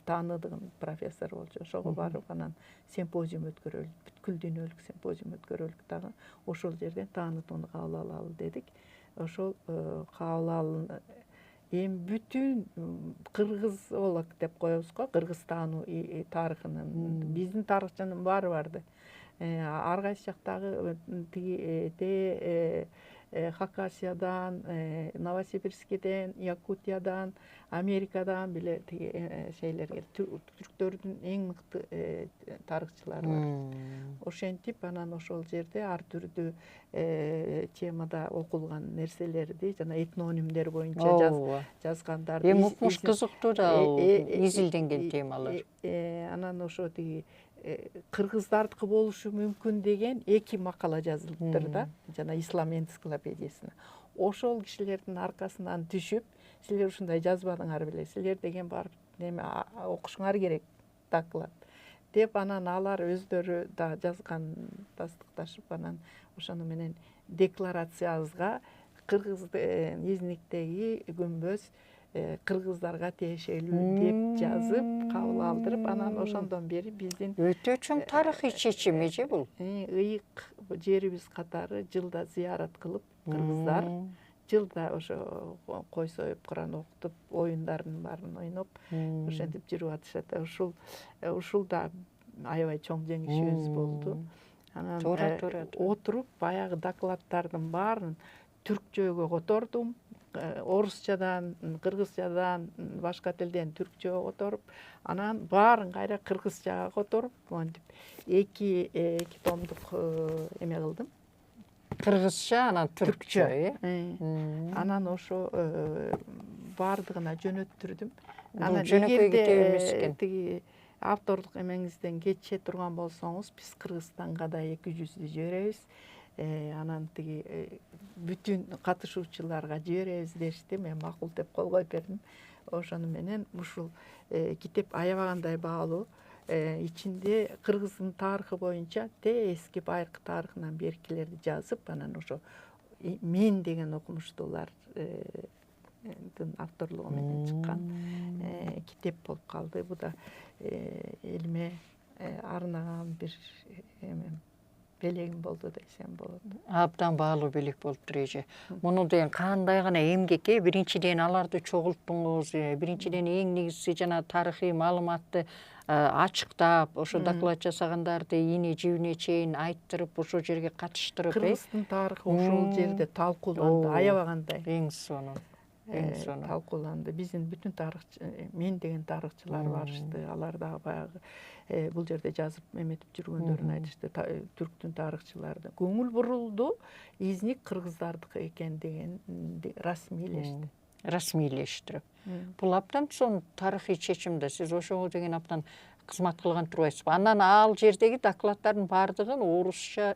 тааныдыгым профессор болчу. Ошого барып, анан симпозиум өткөрөлүк, бүткүл дүйнөлүк симпозиум өткөрөлүк дагы. Ошол жерден таанытууну кабыл алалы дедик. Ошол кабыл алынды. Эми бүтүн кыргызолог деп коебуз го, Кыргызстандын тарыхынын, биздин тарыхчынын баары барды. Ар кайсы жактагы тиги Хакасиядан, Новосибирскиден, Якутиядан, Америкадан биле тиги шейлерге, түрктөрдүн эң мыкты тарыхчылары бар. Ошентип, анан ошол жерде ар түрдүү темада окулган нерселерди, жана этнонимдер боюнча жазгандарды. Эми укмуш кызыктуу да, изилденген темалар. Анан ошо тиги кыргыздардыкы болушу мүмкүн деген 2 макала жазылыптыр да, жана ислам энциклопедиясына. Ошол кишилердин аркасынан түшүп, силер ушундай жазбадыңар беле, силер деген барып неме окушуңар керек доклад деп, анан алар өздөрү да жазган, тастыкташып, анан ошону менен декларациябызга Изниктеги күмбөз кыргыздарга тиешелүү деп жазып, кабыл алдырып, анан ошондон бери биздин өтө чоң тарыхый чечим эже бул. ыйык жерибиз катары жылда зыярат кылып, кыргыздар жылда ошо кой союп, Куран окутуп, оюндардын баарын ойноп, ошентип жүрүп атышат. Ушул да аябай чоң жеңишибиз болду. Анан отуруп, баягы докладдардын баарын түркчөгө котордум. Орусчадан, кыргызчадан, башка тилден түркчөгө которуп, анан баарын кайра кыргызчага которуп, монтип 2 томдук эме кылдым. Кыргызча, анан түркчө, Анан ошо баардыгына жөнөттүрдүм. Анан жөнөкөй китеп эмес экен. Тиги авторлук эмеңизден кетише турган болсоңуз, биз Кыргызстанга да 200 жиберебиз. Анан тиги бүтүн катышуучуларга жиберебиз дешти. Мен макул деп кол коюп бердим. Ошону менен ушул китеп аябагандай баалуу. Ичинде Кыргыздын тарыхы боюнча эски байыркы тарыхынан беркилерди жазып, анан ошо мен деген окумуштуулардын авторлугу менен чыккан китеп болуп калды. Бу да элиме арнаган бир белегим болду десем болот. Абдан баалуу белек болуптур эже. Муну деген кандай гана эмгек, биринчиден аларды чогулттуңуз, биринчиден эң негизгиси жана тарыхый маалыматты ачыктап, ошо доклад жасагандарды ийне жибине чейин айттырып, ошо жерге катыштырып, Кыргыздын тарыхы ошол жерде талкууланды, аябагандай. Эң сонун. Талкууланды. Биздин бүтүн мен деген тарыхчылар барышты. Алар дагы баягы бул жерде жазып эметип жүргөндөрүн айтышты. Түрктүн тарыхчылары көңүл бурулду, Изник кыргыздардыкы экен деген расмийлешти. Расмийлештирип. Бул абдан сонун тарыхый чечим да. Сиз ошого деген абдан кызмат кылган турбайсызбы? Анан ал жердеги докладдардын баардыгын орусча,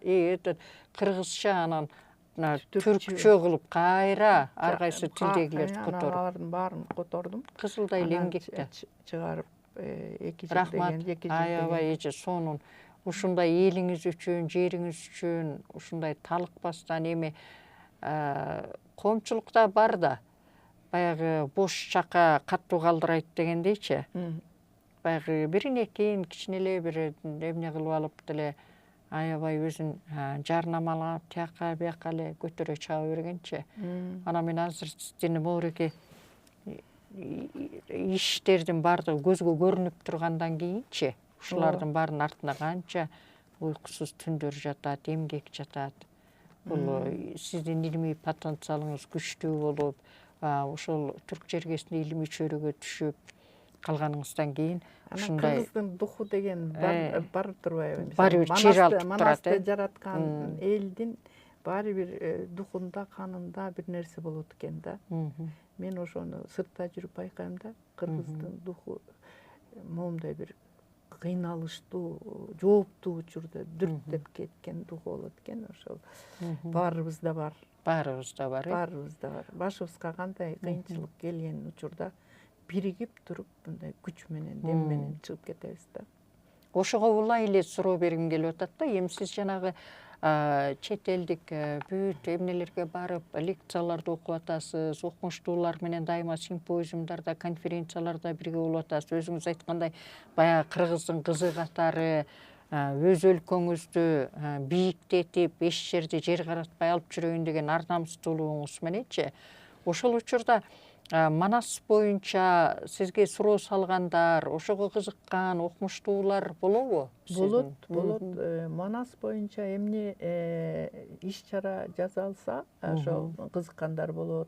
кыргызча, анан түркчө кылып кайра ар кайсы тилдегилерди которуп. Алардын баарын котордум. Кызылдай эле эмгек да. Чыгарып 2 жыл рахмат, деген, 2 жыл аябай эже сонун. Ушундай элиңиз үчүн, жериңиз үчүн, ушундай талыкпастан эми коомчулукта бар да, баягы бош чака каттуу калдырайт дегендейчи. Баягы бирине кийин кичине эле бир эмне кылып алып деле аябай өзүн жарнамалап, тияка бияка эле көтөрө чыга бергенчи. Анан мен азыр сиздин моореке иштердин баардыгы көзгө көрүнүп тургандан кийинчи, ушулардын баарынын артына канча уйкусуз түндөр жатат, эмгек жатат. Бул сиздин илимий потенциалыңыз күчтүү болуп, ошол түрк жергесинде илимий чөйрөгө түшүп калганыңыздан кийин ушундай Кыргыздын духу деген бар турбайбы? Баары бир чир алып турат. Манасты жараткан элдин баары бир духунда, канында бир нерсе болот экен да. Мен ошону сыртта жүрүп байкайм да. Кыргыздын духу моундай бир кыйналыштуу, жооптуу учурда дүрттеп кеткен духу болот экен. Ошол баарыбызда бар. Баарыбызда бар. Баарыбызда бар. Башыбызга кандай кыйынчылык келген учурда биригип туруп, мындай күч менен, дем менен чыгып кетебиз да. Ошого улай эле суроо бергим келип атат да. Эми сиз жанагы чет элдик бүт эмнелерге барып, лекцияларды окуп атасыз, окумуштуулар менен дайыма симпозиумдарда, конференцияларда бирге болуп атасыз. Өзүңүз айткандай, баягы кыргыздын кызы катары өз өлкөңүздү бийиктетип, эч жерде жер каратпай алып жүрөйүн деген ар намыстуулугуңуз мененчи. Ошол учурда Манас боюнча сизге суроо салгандар, ошого кызыккан окумуштуулар болобу? Болот. Манас боюнча эмне иш чара жасалса, ошо кызыккандар болот.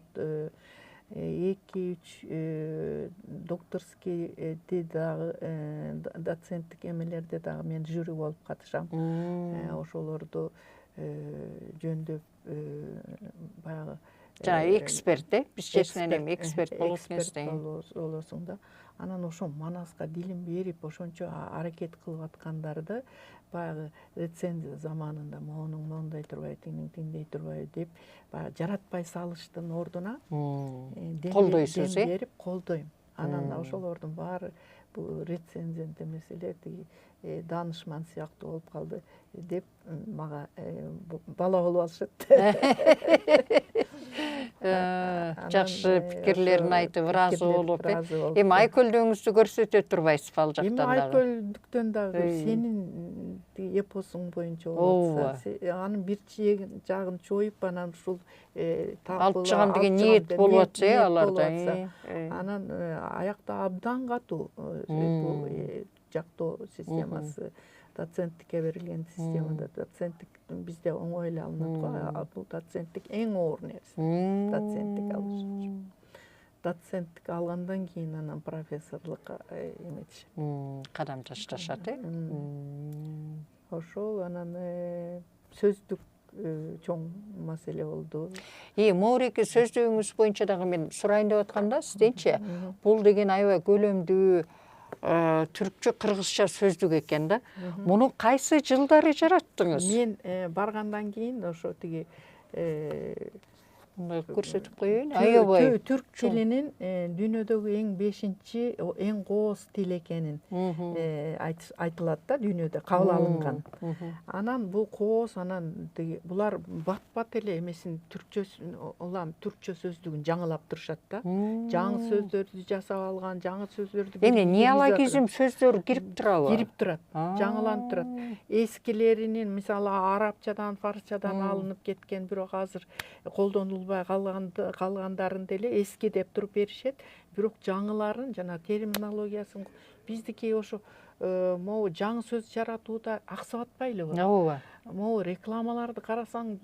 2-3 докторскийди дагы, доценттик эмелерде дагы мен жюри болуп катышам. Ошолорду жөндөп, баягы жана эксперт бизчесинен эми эксперт болуп эксперт болосуң да. Анан ошо Манаска дилин берип ошончо аракет кылып аткандарды баягы рецензия заманында моунуң моундай турбайбы, тиндей турбайбы деп баягы жаратпай салыштын ордуна колдойсуз, дем берип колдойм. Анан ошолордун баары бул рецензент эмес эле тиги данышман сыяктуу болуп калды деп мага бала болуп алышат. Жакшы пикирлерин айтып ыраазы болуп, эми Айкөлдүңүздү көрсөтө турбайсызбы ал жактан дагы? Эми Айкөлдүктөн дагы сенин эпосуң боюнча болуп атса, анын бир жагын чоюп, анан ушул алып чыгам деген ниет болуп атса, аларда. Анан аякта абдан катуу бул жактоо системасы, доценттикке берилген системада. Доценттик бизде оңой эле алынат го, бул доценттик эң оор нерсе. Доценттик алыш үчүн. Доценттик алгандан кийин анан профессорлукка эметишет. Кадам ташташат, Ошол анан сөздүк чоң маселе болду. Моуреки сөздүгүңүз боюнча дагы мен сурайын деп атканда, сизденчи бул деген аябай көлөмдүү түркчө кыргызча сөздүк экен да. Муну кайсы жылдары жараттыңыз? Мен баргандан кийин ошо тиги көрсөтүп коеюн. Аябай түрк тилинин дүйнөдөгү эң 5-чи эң кооз тил экенин айтылат да, дүйнөдө кабыл алынган. Анан бул кооз, анан булар бат эле эмесин түркчө сөздүгүн жаңылап турушат да. Жаңы сөздөрдү жасап алган, жаңы сөздөрдү эми неологизм сөздөр кирип турабы? Кирип турат, жаңыланып турат. Эскилеринин, мисалы арабчадан, фарсчадан алынып кеткен, бирок азыр колдонулбай калгандарын деле эски деп туруп беришет. Бирок жаңыларын жана терминологиясын биздики ошо могу жаңы сөз жаратууда аксап атпайлыбы? Ооба. Могу рекламаларды карасаң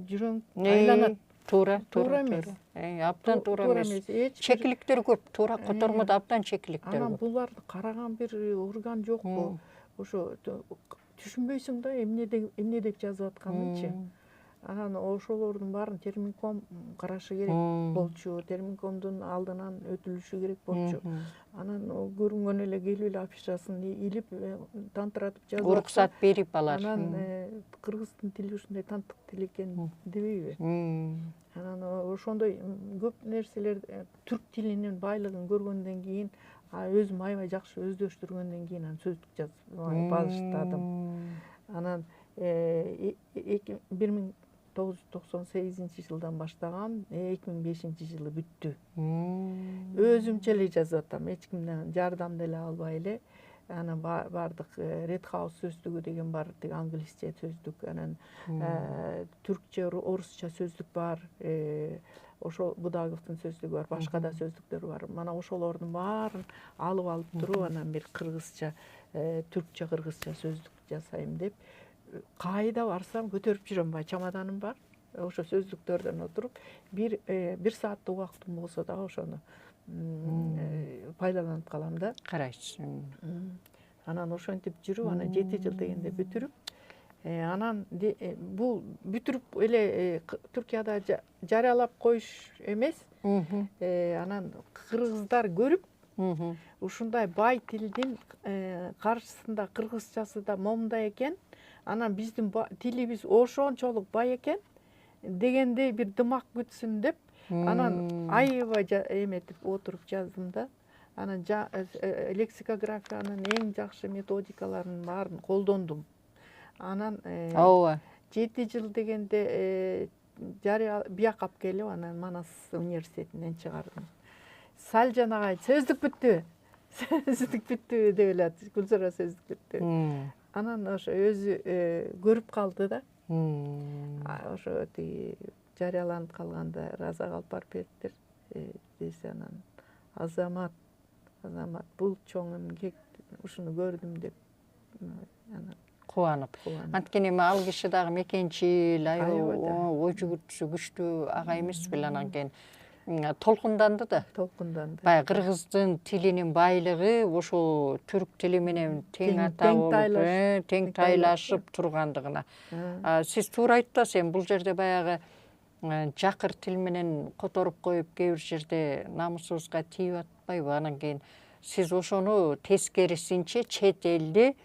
жүрөң айланат. Туура эмес. Абдан туура эмес. Чекиликтер көп, туура котормодо абдан чекиликтер көп. Анан буларды караган бир орган жокпу? Ошо түшүнбөйсүң да эмне деп жазып атканынчы. Анан ошолордун баарын терминком карашы керек болчу, терминкомдун алдынан өтүлүшү керек болчу. Анан көрүнгөн эле келип эле афишасын илип тантыратып жазып, уруксат берип алар. Анан кыргыздын тили ушундай тантык тил экен дебейби? Анан ошондой көп нерселер түрк тилинин байлыгын көргөндөн кийин, өзүм аябай жакшы өздөштүргөндөн кийин анан сөздүк жазып баштадым. Анан 1998 жылдан баштаган, 2005-жылы бүттү. Өзүмчө эле жазып атам, эч кимден жардам деле албай эле. Анан бардык Red House сөздүгү деген бар, тиги англисче сөздүк, анан түркчө, орусча сөздүк бар, ошо Будаговдун сөздүгү бар, башка да сөздүктөр бар. Мана ошолордун баарын алып туруп, анан бир кыргызча, түркчө кыргызча сөздүк жасайм деп кайда барсам көтөрүп жүрөм, чамаданым бар. Ошо сөздүктөрдөн отуруп, бир сааттык убактым болсо да ошону пайдаланып калам да. Карайсыз. Анан ошентип жүрүп, анан 7 жыл дегенде бүтүрүп, анан бул бүтүрүп эле Түркияда жарыялап коюш эмес. Анан кыргыздар көрүп, ушундай бай тилдин каршысында кыргызчасы да момундай экен, анан биздин тилибиз ошончолук бай экен дегендей бир дымак күтсүн деп, анан аябай эметип отуруп жаздым да. Анан лексикографиянын эң жакшы методикаларын баарын колдондум. Анан 7 жыл дегенде бияк алып келип, анан Манас университетинен чыгардым. Салжан агай, сөздүк бүттү. Сөздүк бүттү деп эле атты. Гүлзара сөздүк бүттү. Анан ошо өзү көрүп калды да. Ошо жарыяланып калганда Раза Калпарбектер десе, анан Азамат бул чоң эмгек, ушуну көрдүм деп анан кубанып. Анткени эми ал киши дагы мекенчил, ой жүгүртүүсү күчтүү агай эмес беле, анан кийин толкунданды да. Баягы кыргыздын тилинин байлыгы ошо түрк тили менен тең ата болуп, тең тайлашып тургандыгына. Сиз туура айттыңыз, эми бул жерде баягы жакыр тил менен которуп коюп кээ бир жерде намусубузга тийип атпайбы? Анан кийин сиз ошону тескерисинче чет элди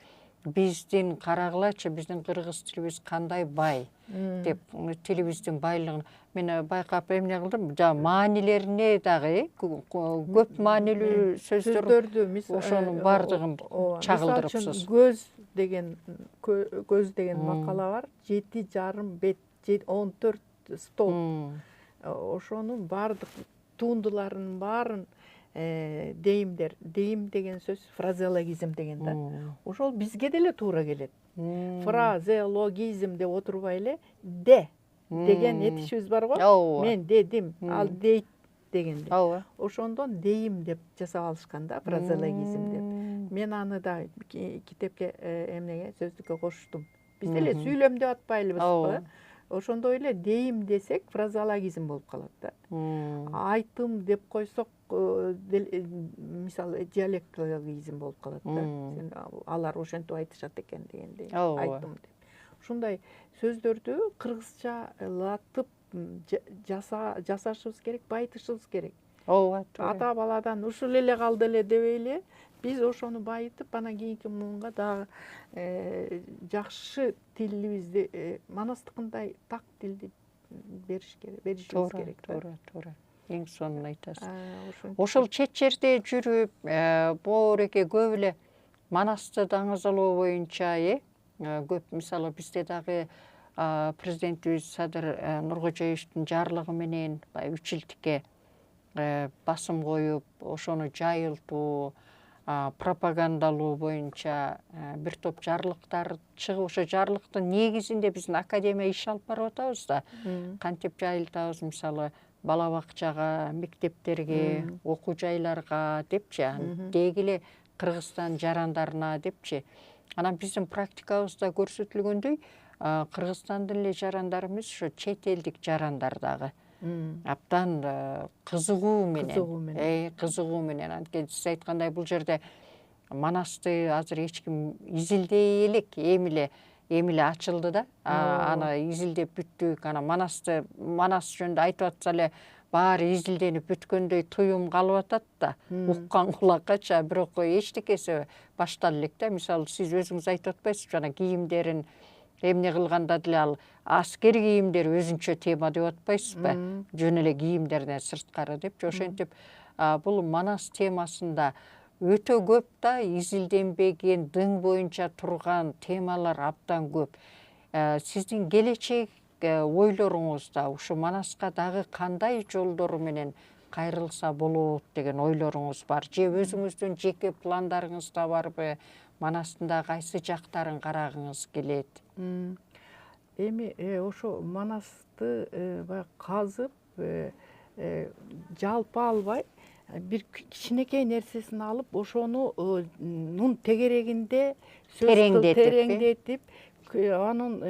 биздин карагылачы, биздин кыргыз тилибиз кандай бай деп, тилибиздин байлыгын мен байкап эмне кылдым, жана маанилерине дагы көп маанилүү сөздөрдү ошонун баардыгын чагылдырыпсыз. Көз деген макала бар, 7,5 бет, 14 стол. Ошонун баардык туындыларынын баарын дейим деген сөз фразеологизм деген да. Ошол бизге деле туура келет. Фразеологизм деп отурбай эле деген этишибиз бар го. Мен дедим, ал дейт дегенде. Ошондон дейим деп жасап алышкан да, фразеологизм деп. Мен аны да китепке эмнеге сөздүккө коштум. Биз деле сүйлөм деп атпайлыбызбы? Ошондой эле дейим десек фразеологизм болуп калат да. Айтым деп койсок мисалы диалектологизм болуп калат да. Алар ошентип айтышат экен дегендей. Айтым деп. Ушундай сөздөрдү кыргызчалатып жасашыбыз керек, байытышыбыз керек. Ата баладан ушул эле калды эле дебей эле, биз ошону байытып, анан кийинки муунга дагы жакшы тилибизди, манастыкындай так тилди беришибиз керек. Туура. Эң сонун айтасыз. Ошол чет жерде жүрүп, боореке көп эле манасты даңазалоо боюнча, көп мисалы бизде дагы президентибиз Садыр Нуркожоевичтин жарлыгы менен 3 жылдикке басым коюп, ошону жайылтуу, пропагандалоо боюнча бир топ жарлыктар чыгып, ошо жарлыктын негизинде биздин академия иш алып барып атабыз да. Кантип жайылтабыз, мисалы бала бакчага, мектептерге, окуу жайларга депчи, деги эле Кыргызстан жарандарына депчи. Анан биздин практикабызда көрсөтүлгөндөй, Кыргызстандын эле жарандары эмес, ошо чет элдик жарандар дагы абдан кызыгуу менен. Анткени сиз айткандай бул жерде манасты азыр эч ким изилдей элек, эми эле ачылды да. Аны изилдеп бүттүк, анан манас жөнүндө айтып атса эле баары изилденип бүткөндөй туюм калып атат да. Уккан кулаккачы, бирок эчтекеси баштала элек да. Мисалы сиз өзүңүз айтып атпайсызбы, жана кийимдерин эмне кылганда деле ал аскер кийимдери өзүнчө тема деп атпайсызбы? Жөн эле кийимдерден сырткары депчи. Ошентип бул манас темасында өтө көп да изилденбеген, дың боюнча турган темалар абдан көп. Сиздин келечек ойлоруңузда ушу манаска дагы кандай жолдору менен кайрылса болот деген ойлоруңуз бар? Же өзүңүздүн жеке пландарыңыз да барбы? Манастын да кайсы жактарын карагыңыз келет? Эми ошо манасты баягы казып, жалпы албай, бир кичинекей нерсесин алып, ошонун тегерегинде тереңдетип, анын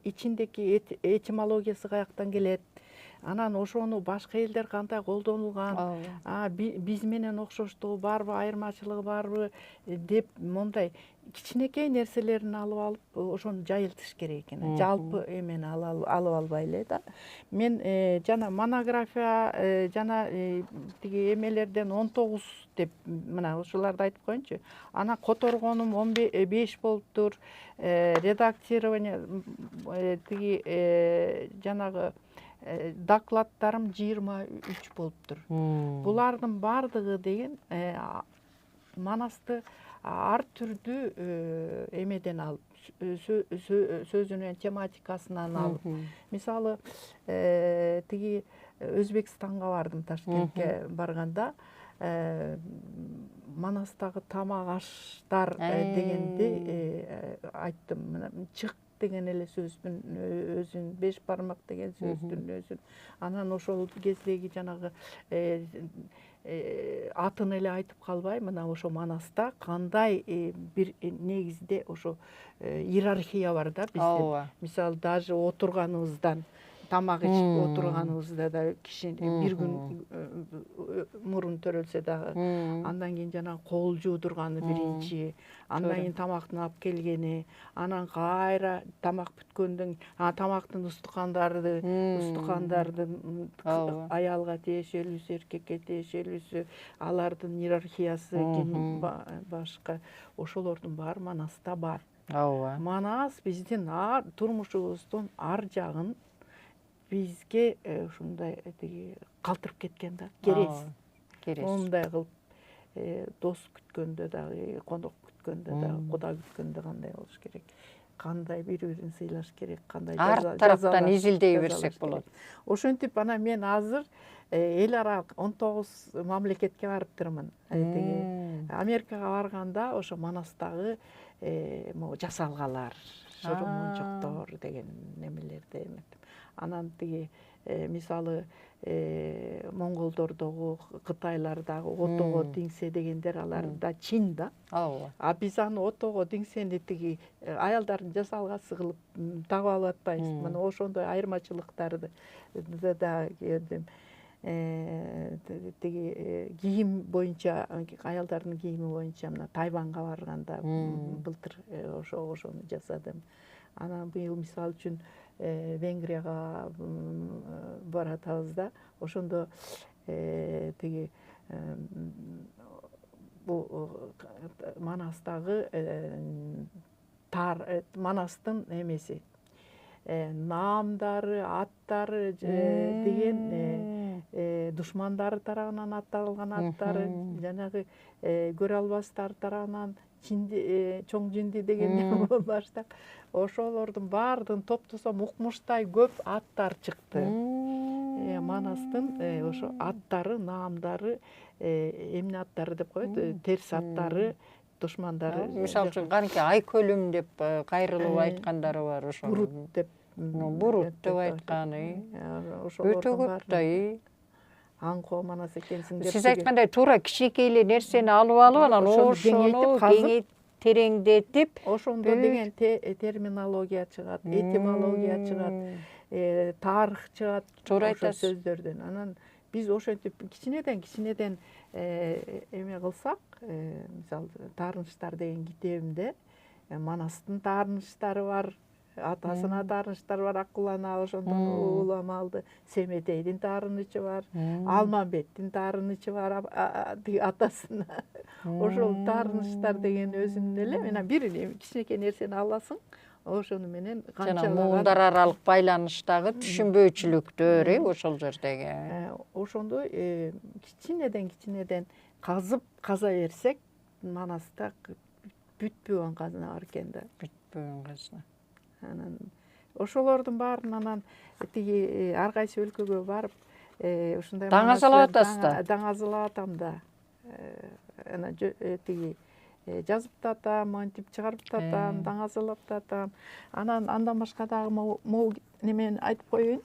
ичиндеки этимологиясы каяктан келет, анан ошону башка элдер кандай колдонулган, биз менен окшоштугу барбы, айырмачылыгы барбы деп мондай кичинекей нерселерин алып алып ошону жайылтыш керек экен. Жалпы эмени алып албай эле да. Мен жана монография жана тиги эмелерден 19 деп мына ушуларды айтып коеюнчу. Анан которгонум 15 болуптур. Редактирование тиги жанагы докладдарым 23 болуптур. Булардын баардыгы деген манасты ар түрдүү эмеден алып, сөзүнүн тематикасынан алып. Мисалы, тиги Өзбекстанга бардым, Ташкентке барганда, манастагы тамак аштар дегенди айттым. Чык деген эле сөздүн өзүн, 5 бармак деген сөздүн өзүн. Анан ошол кездеги жанагы атын эле айтып калбай, мына ошо манаста кандай бир негизде ошо иерархия бар да бизде. Мисалы, даже отурганыбыздан тамак ичип отурганыбызда да киши бир күн мурун төрөлсө дагы, андан кийин жанагы кол жуудурганы биринчи, андан кийин тамактын алып келгени, анан кайра тамак бүткөндөн тамактын устукандардын аялга тиешелүүсү, эркекке тиешелүүсү, алардын иерархиясы башка, ошолордун баары Манаста бар. Ооба. Манас биздин турмушубуздун ар жагын бизге ушундай калтырып кеткен да, керес. Ондай кылып дос күткөндө дагы, конок күткөндө дагы, куда күткөндө кандай болуш керек, кандай бири-бирин сыйлаш керек, кандай ар тараптан изилдей берсек болот. Ошентип анан мен азыр эл аралык 19 мамлекетке барыптырмын. Америкага барганда ошо Манастагы могу жасалгалар, шырмончоктор деген немелерди эметип. Анан мисалы монголдордогу, кытайлардагы отого диңсе дегендер алар да чин да. А биз аны отого диңсени аялдардын жасалгасы кылып тагып алып атпайбыз. Мына ошондой айырмачылыктарды да көрдүм. Кийим боюнча, аялдардын кийими боюнча мына Тайванга барганда былтыр ошону жасадым. Анан быйыл мисалы үчүн Венгрияга баратабыз да, ошондо Манастагы Манастын эмеси, наамдары, аттары деген душмандары тарабынан атталган аттары, жанагы көрө албастар тарабынан чоң жинди деген баштап, ошолордун баардыгын топтосом укмуштай көп аттар чыкты. Манастын ошо аттары, наамдары, эмне аттары деп коет, терс аттары, душмандары. Мисалы үчүн канекей Айкөлүм деп кайрылып айткандары бар ошо. Бурут деп. Бурут деп айтканы. Өтө көп да. Аңко Манас экенсиң деп. Сиз айткандай туура кичинекей эле нерсени алып анан ошону кеңейтип, тереңдетип, ошондо деген терминология чыгат, этимология чыгат, тарых чыгат. Туура айтасыз. Сөздөрдөн. Анан биз ошентип кичинеден эме кылсак, мисалы Таарынычтар деген китебимде Манастын таарынычтары бар, атасына таарынычтар бар, Аккулана ошондон улам алды. Семетейдин таарынычы бар, Алмамбеттин таарынычы бар атасына. Ошол таарынычтар деген өзүнүн эле менен бир кичинекей нерсени аласың, ошону менен канчалаган муундар аралык байланыштагы түшүнбөөчүлүктөр ошол жердеги. Ошондо кичинеден каза берсек, Манаста бүтпөгөн казына бар экен да. Бүтпөгөн казына. Анан ошолордун баарын анан ар кайсы өлкөгө барып, ушундай даңазалап атасыз да. Даңазалап атам да. Анан жазып да атам, монтип чыгарып да атам, даңазалап да атам. Анан андан башка дагы могу немени айтып коеюн.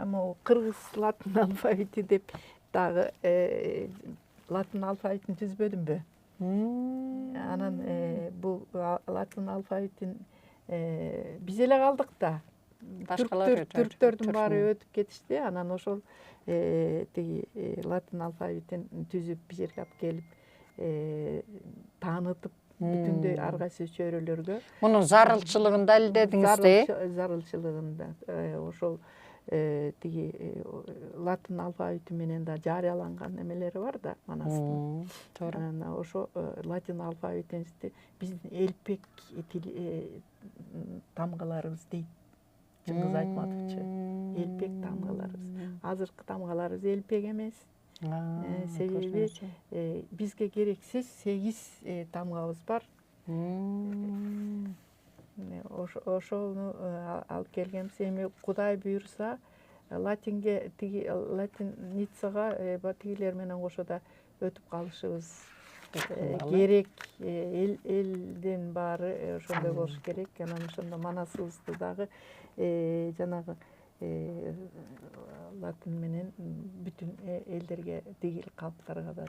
Могу кыргыз латын алфавити деп дагы латын алфавитин түзбөдүмбү? Анан бул латын алфавитин биз эле калдык да. Түрктөрдүн баары өтүп кетишти. Анан ошол латын алфавитин түзүп бир жерге алып келип таанытып бүтүндөй ар кайсы чөйрөлөргө. Мунун зарылчылыгын далилдедиңиз да? Зарылчылыгында ошол латын алфавити менен да жарыяланган эмелери бар да Манастын. Туура. Ошо латын алфавитин биздин элпек тамгаларыбыз дейт. Чыңгыз Айтматовчу. Элпек тамгаларыбыз. Азыркы тамгаларыбыз элпек эмес. Себеби бизге керексиз 8 тамгабыз бар. Ошону алып келгенбиз. Эми Кудай буйрса, латиницага тигилер менен кошо да өтүп калышыбыз керек. Элдин баары ошондой болуш керек. Анан ошондо Манасыбызды дагы жанагы латын менен бүтүн элдерге тигил калктарга да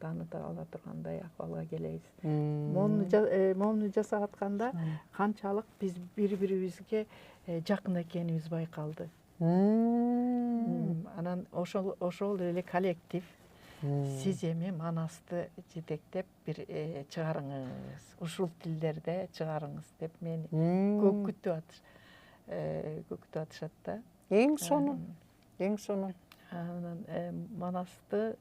тааныта ала тургандай акыбалга келебиз. Момуну жасап атканда канчалык биз бири бирибизге жакын экенибиз байкалды. Анан ошол эле коллектив сиз эми Манасты жетектеп бир чыгарыңыз, ушул тилдерде чыгарыңыз деп мени көп күтүп атышат да. Эң сонун. Анан Манасты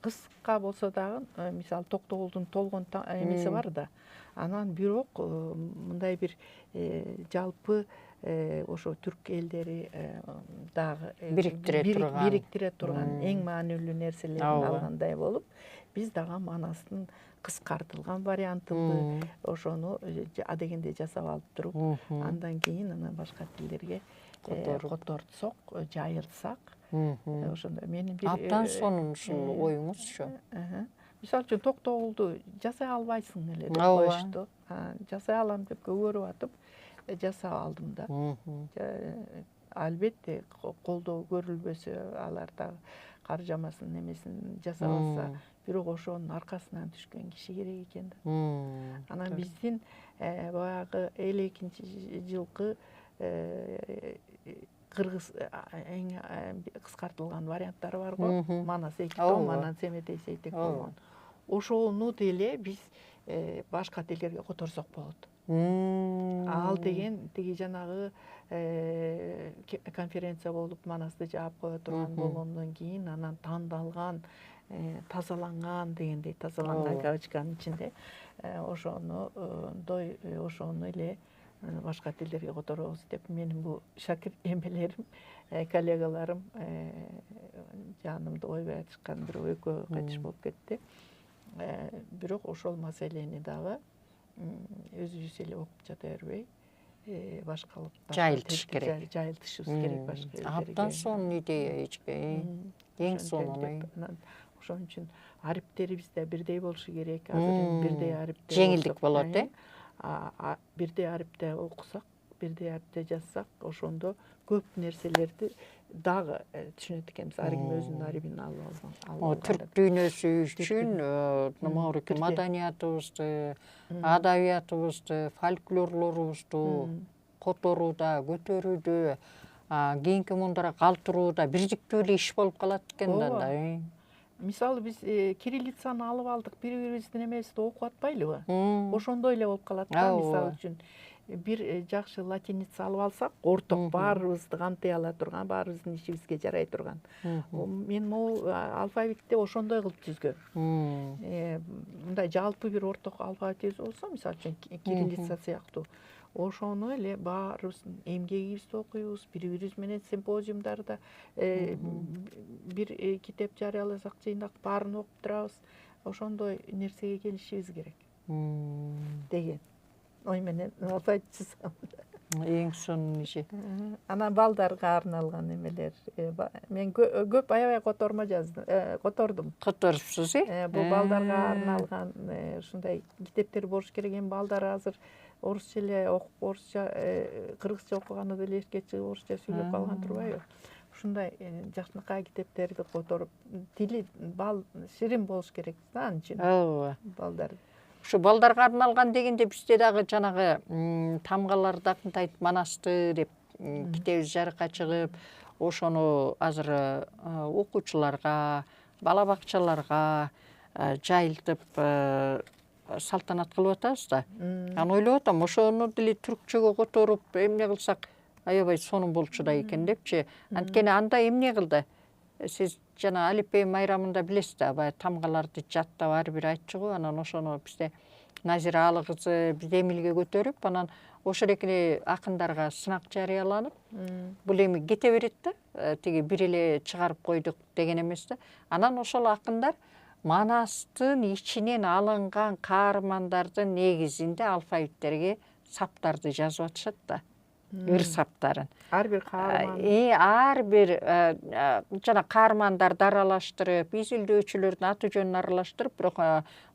кыска болсо дагы, мисалы Токтогулдун толгон эмеси бар да. Анан бирок мындай бир жалпы ошо түрк элдери дагы бириктире турган эң маанилүү нерселерин алгандай болуп, биз дагы Манастын кыскартылган вариантын ошону адегенде жасап алып туруп, андан кийин анан башка тилдерге котортсок, жайылсак, ошондой менин бир абдан сонун ушул оюңузчу. Мисалы үчүн Токтогулду жасай албайсың эле деп коюшту. Жасай алам деп көбөрүп атып жасап алдым да. Албетте колдоо көрүлбөсө, алар дагы каржамасын немесин жасап алса, бирок ошонун аркасынан түшкөн киши керек экен да. Анан биздин баягы 52 жылкы кыргыз эң кыскартылган варианттары бар го. Манас эки том, анан Семетей Сейтек болгон. Ошону деле биз башка тилдерге которсок болот. Ал деген тиги жанагы конференция болуп Манасты жаап кое турган болгондон кийин анан тандалган, тазаланган дегендей, тазаланган кавычканын ичинде ошону эле башка тилдерге которобуз деп менин бул шакирт эмелерим, коллегаларым жанымды койбой атышкан, бирок экөө кайтыш болуп кетти. Бирок ошол маселени дагы өзүбүз эле окуп жата бербей, башкалык жайылтыш керек. Жайылтышыбыз керек башка элдерге. Абдан сонун идея эчке. Эң сонун. Ошон үчүн арипттерибиз да бирдей болушу керек. Азыр бирдей ариптте жеңилдик болот, бирдей ариптте окусак, бирдей ариптте жазсак, ошондо көп нерселерди дагы түшүнөт экенбиз. Ар ким өзүнүн арибин алып алган. Түрк дүйнөсү үчүн могуруки маданиятыбызды, адабиятыбызды, фольклорлорубузду которууда, көтөрүүдө, кийинки мундара калтырууда бирдиктүү эле иш болуп калат экен да. Мисалы биз кириллицаны алып алдык, бири-бирибиздин эмесинде окуп атпайлыбы? Ошондой эле болуп калат да. Мисалы үчүн бир жакшы латиница алып алсак, орток баарыбызды кантай ала турган, баарыбыздын ишибизге жарай турган. Мен могу алфавитте ошондой кылып түзгөм. Мындай жалпы бир орток алфавитибиз болсо, мисалы үчүн кириллица сыяктуу, ошону эле баарыбыздын эмгегибизди окуйбуз, бири-бирибиз менен симпозиумдарда бир китеп жарыяласак, жыйнак баарын окуп турабыз. Ошондой нерсеге келишибиз керек деген ой менен алфавит чызсам. Эң сонун иши. Анан балдарга арналган эмелер. Мен көп аябай которма жаздым, котордум. Которупсуз, Бул балдарга арналган ушундай китептер болуш керек. Эми балдар азыр орусча эле окуп, орусча, кыргызча окуганы деле эске чыгып, орусча сүйлөп калган турбайбы? Ушундай жакшынакай китептерди которуп, тили ширин болуш керек да анын үчүн. Балдар. Ушу балдарга арналган дегенде бизде дагы жанагы тамгаларда кантайт Манасты деп китебиз жарыкка чыгып, ошону азыр окуучуларга, бала бакчаларга жайылтып салтанат кылып атабыз да. Анан ойлоп атам, ошону деле түркчөгө которуп эмне кылсак аябай сонун болчу да экен депчи. Анткени анда эмне кылды? Сиз жана Алипей майрамында билесиз да, баягы тамгаларды жаттап ар бир айтчу го. Анан ошону бизде Назира Алы кызы биз Эмилге көтөрүп, анан ошол эки акындарга сынак жарыяланып, бул эми кете берет да, тиги бир эле чыгарып койдук деген эмес да. Анан ошол акындар Манастын ичинен алынган каармандардын негизинде алфавиттерге саптарды жазып атышат да. Ыр саптарын. Ар бир каарман. Ар бир жана каармандарды аралаштырып, изилдөөчүлөрдүн аты жөнүн аралаштырып, бирок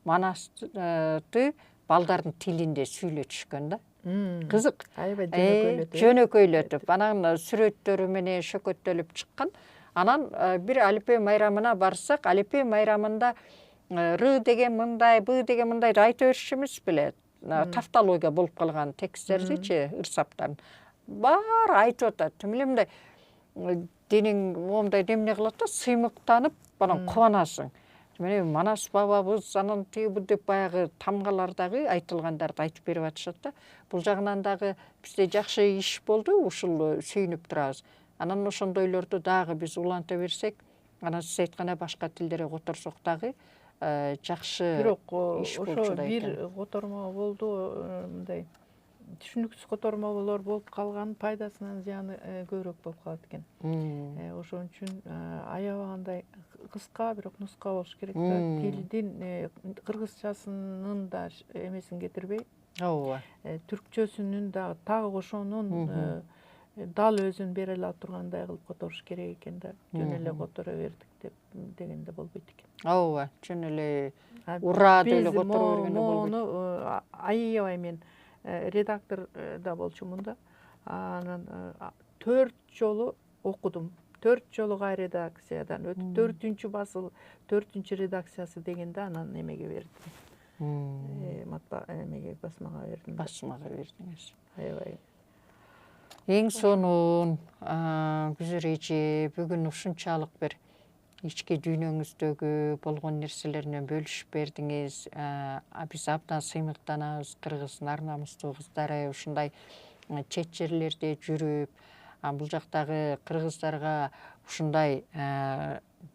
Манасты балдардын тилинде сүйлөтүшкөн да. Кызык. Аябай жөнөкөйлөтүп. Жөнөкөйлөтүп, анан сүрөттөрү менен шөкөттөлүп чыккан. Анан бир Алипе майрамына барсак, Алипе майрамында ры деген мындай, бы деген мындай айта беришimiz беле. Тавтология болуп калган тексттердичи, ырсаптарын баары айтып атат. Тим эле мындай денең моундай эмне кылат да, сыймыктанып, анан кубанасың. Міне Манас бабабыз анан тиги деп баягы тамгалардагы айтылгандарды айтып берип атышат да. Бул жагынан дагы бизде жакшы иш болду, ушул сүйүнүп турабыз. Анан ошондойлорду дагы биз уланта берсек, анан сиз айткандай башка тилдерге которсок дагы жакшы Бирок иш ошо болчу бир экен. котормо болду, мындай түшүнүксүз котормолор болуп калган, пайдасынан зыяны көбүрөөк болуп калат экен. Ошон үчүн аябагандай кыска бирок нуска болуш керек да. Тилдин кыргызчасынын да эмесин кетирбей, Ооба. түркчөсүнүн да так ошонун дал өзүн бере ала тургандай кылып которуш керек экен да. Жөн эле которо бердик деп дегенде болбойт экен. Ооба, жөн эле ура деп эле которо бергенде болбойт. Моуну аябай мен редактор да болчумун да. Анан 4 жолу окудум. 4 жолу кай редакциядан өтүп, 4-үнчү басыл, 4-үнчү редакциясы дегенде анан эмеге бердим. Матбаа эмеге басмага бердим. Басмага бердиңиз. Аябай. Эң сонун Күзөр эже бүгүн ушунчалык бир ички дүйнөңүздөгү болгон нерселеринен бөлүшүп бердиңиз. Биз абдан сыймыктанабыз, кыргыздын ар намустуу кыздары ушундай чет жерлерде жүрүп, бул жактагы кыргыздарга ушундай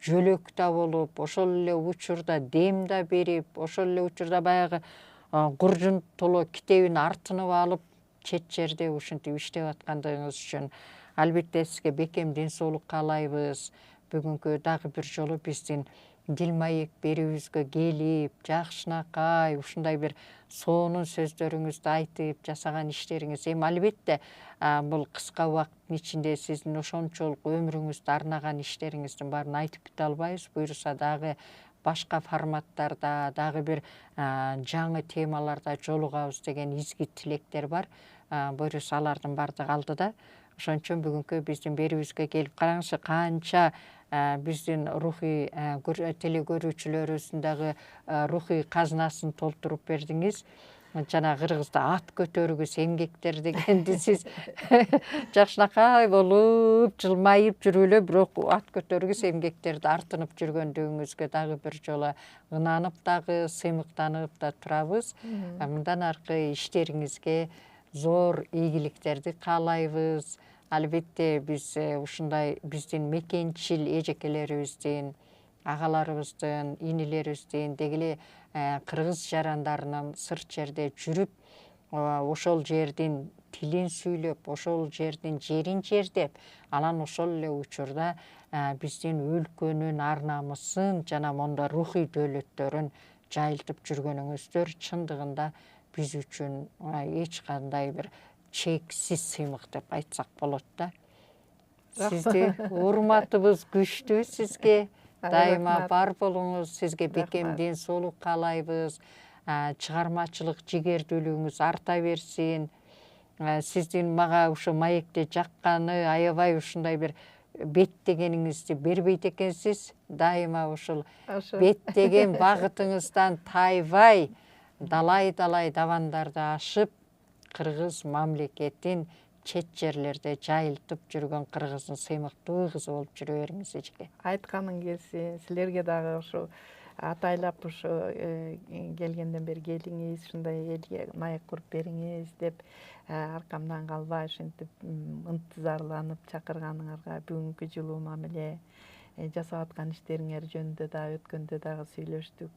жөлөк да болуп, ошол эле учурда дем да берип, ошол эле учурда баягы куржунтулуу китебин артынып алып, чет жерде ушинтип иштеп аткандыгыңыз үчүн албетте сизге бекем ден соолук каалайбыз. Бүгүнкү дагы бир жолу биздин Дилмаек берүүбүзгө келип, жакшынакай ушундай бир сонун сөздөрүңүздү айтып жасаган иштериңиз, эми албетте бул кыска убакыттын ичинде сиздин ошончолук өмүрүңүздү арнаган иштериңиздин баарын айтып бүтө албайбыз. Буюрса дагы башка форматтарда, дагы бир жаңы темаларда жолугабыз деген изги тилектер бар. Буюрса алардын баардыгы алдыда. Ошон үчүн бүгүнкү биздин берүүбүзгө келип караңызчы, канча биздин рухий телекөрүүчүлөрүбүздүн дагы рухий казынасын толтуруп бердиңиз. Жана кыргызда ат көтөргүс эмгектер дегенди сиз жакшынакай болуп, жылмайып жүрүп эле, бирок ат көтөргүс эмгектерди артынып жүргөндүгүңүзгө дагы бир жолу ынанып дагы, сыймыктанып да турабыз. Мындан аркы иштериңизге зор ийгиликтерди каалайбыз. Албетте биз ушундай биздин мекенчил эжекелерибиздин, агаларыбыздын, инилерибиздин, деги эле кыргыз жарандарынын сырт жерде жүрүп, ошол жердин тилин сүйлөп, ошол жердин жерин жердеп, анан ошол эле учурда биздин өлкөнүн ар намысын жана мондо рухий дөөлөттөрүн жайылтып жүргөнүңүздөр чындыгында биз үчүн эч кандай бир чексиз сыймык деп айтсак болот да. Сизди урматыбыз күчтүү сизге. Дайыма бар болуңуз, сизге бекем ден соолук каалайбыз. Чыгармачылык жигердүүлүгүңүз арта берсин. Сиздин мага ушу маекте жакканы аябай ушундай бир беттегениңизди бербейт экенсиз. Дайыма ушул беттеген багытыңыздан тайбай, далай давандарды ашып, кыргыз мамлекетин чет жерлерде жайылтып жүргөн кыргыздын сыймыктуу кызы болуп жүрө бериңиз эжеке. Айтканың келсин, силерге дагы ошо атайлап ошо келгенден бери келиңиз, ушундай элге маек куруп бериңиз деп аркамдан калбай ушинтип ынтызарланып чакырганыңарга, бүгүнкү жылуу мамиле жасап аткан иштериңер жөнүндө да өткөндө дагы сүйлөштүк.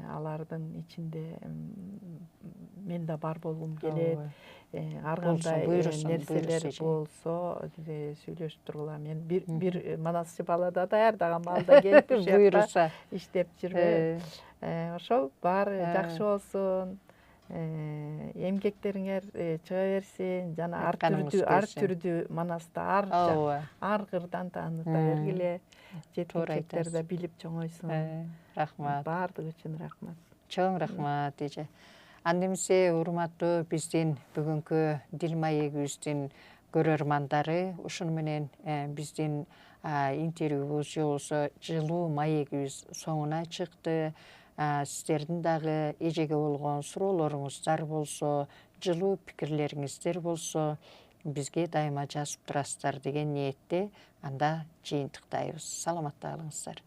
Алардын ичинде мен да бар болгум келет. Ар кандай нерселер болсо сүйлөшүп тургула. Мен бир Манасчы балада даярдаган маалда келип буюрса иштеп жүрбөйм. Ошол баары жакшы болсун. Эмгектериңер чыга берсин, жана ар түрдүү Манасты ар кырдан тааныта бергиле. Жеткинчектер да билип чоңойсун. Рахмат. Баардыгы үчүн рахмат. Чоң рахмат эже. Анда эмесе урматтуу биздин бүгүнкү Дил маегибиздин көрөрмандары, ушуну менен биздин интервьюбуз же болбосо жылуу маегибиз соңуна чыкты. Сиздердин дагы эжеге болгон суроолоруңуздар болсо, жылуу пикирлериңиздер болсо бизге дайыма жазып турасыздар деген ниетте анда жыйынтыктайбыз. Саламатта калыңыздар.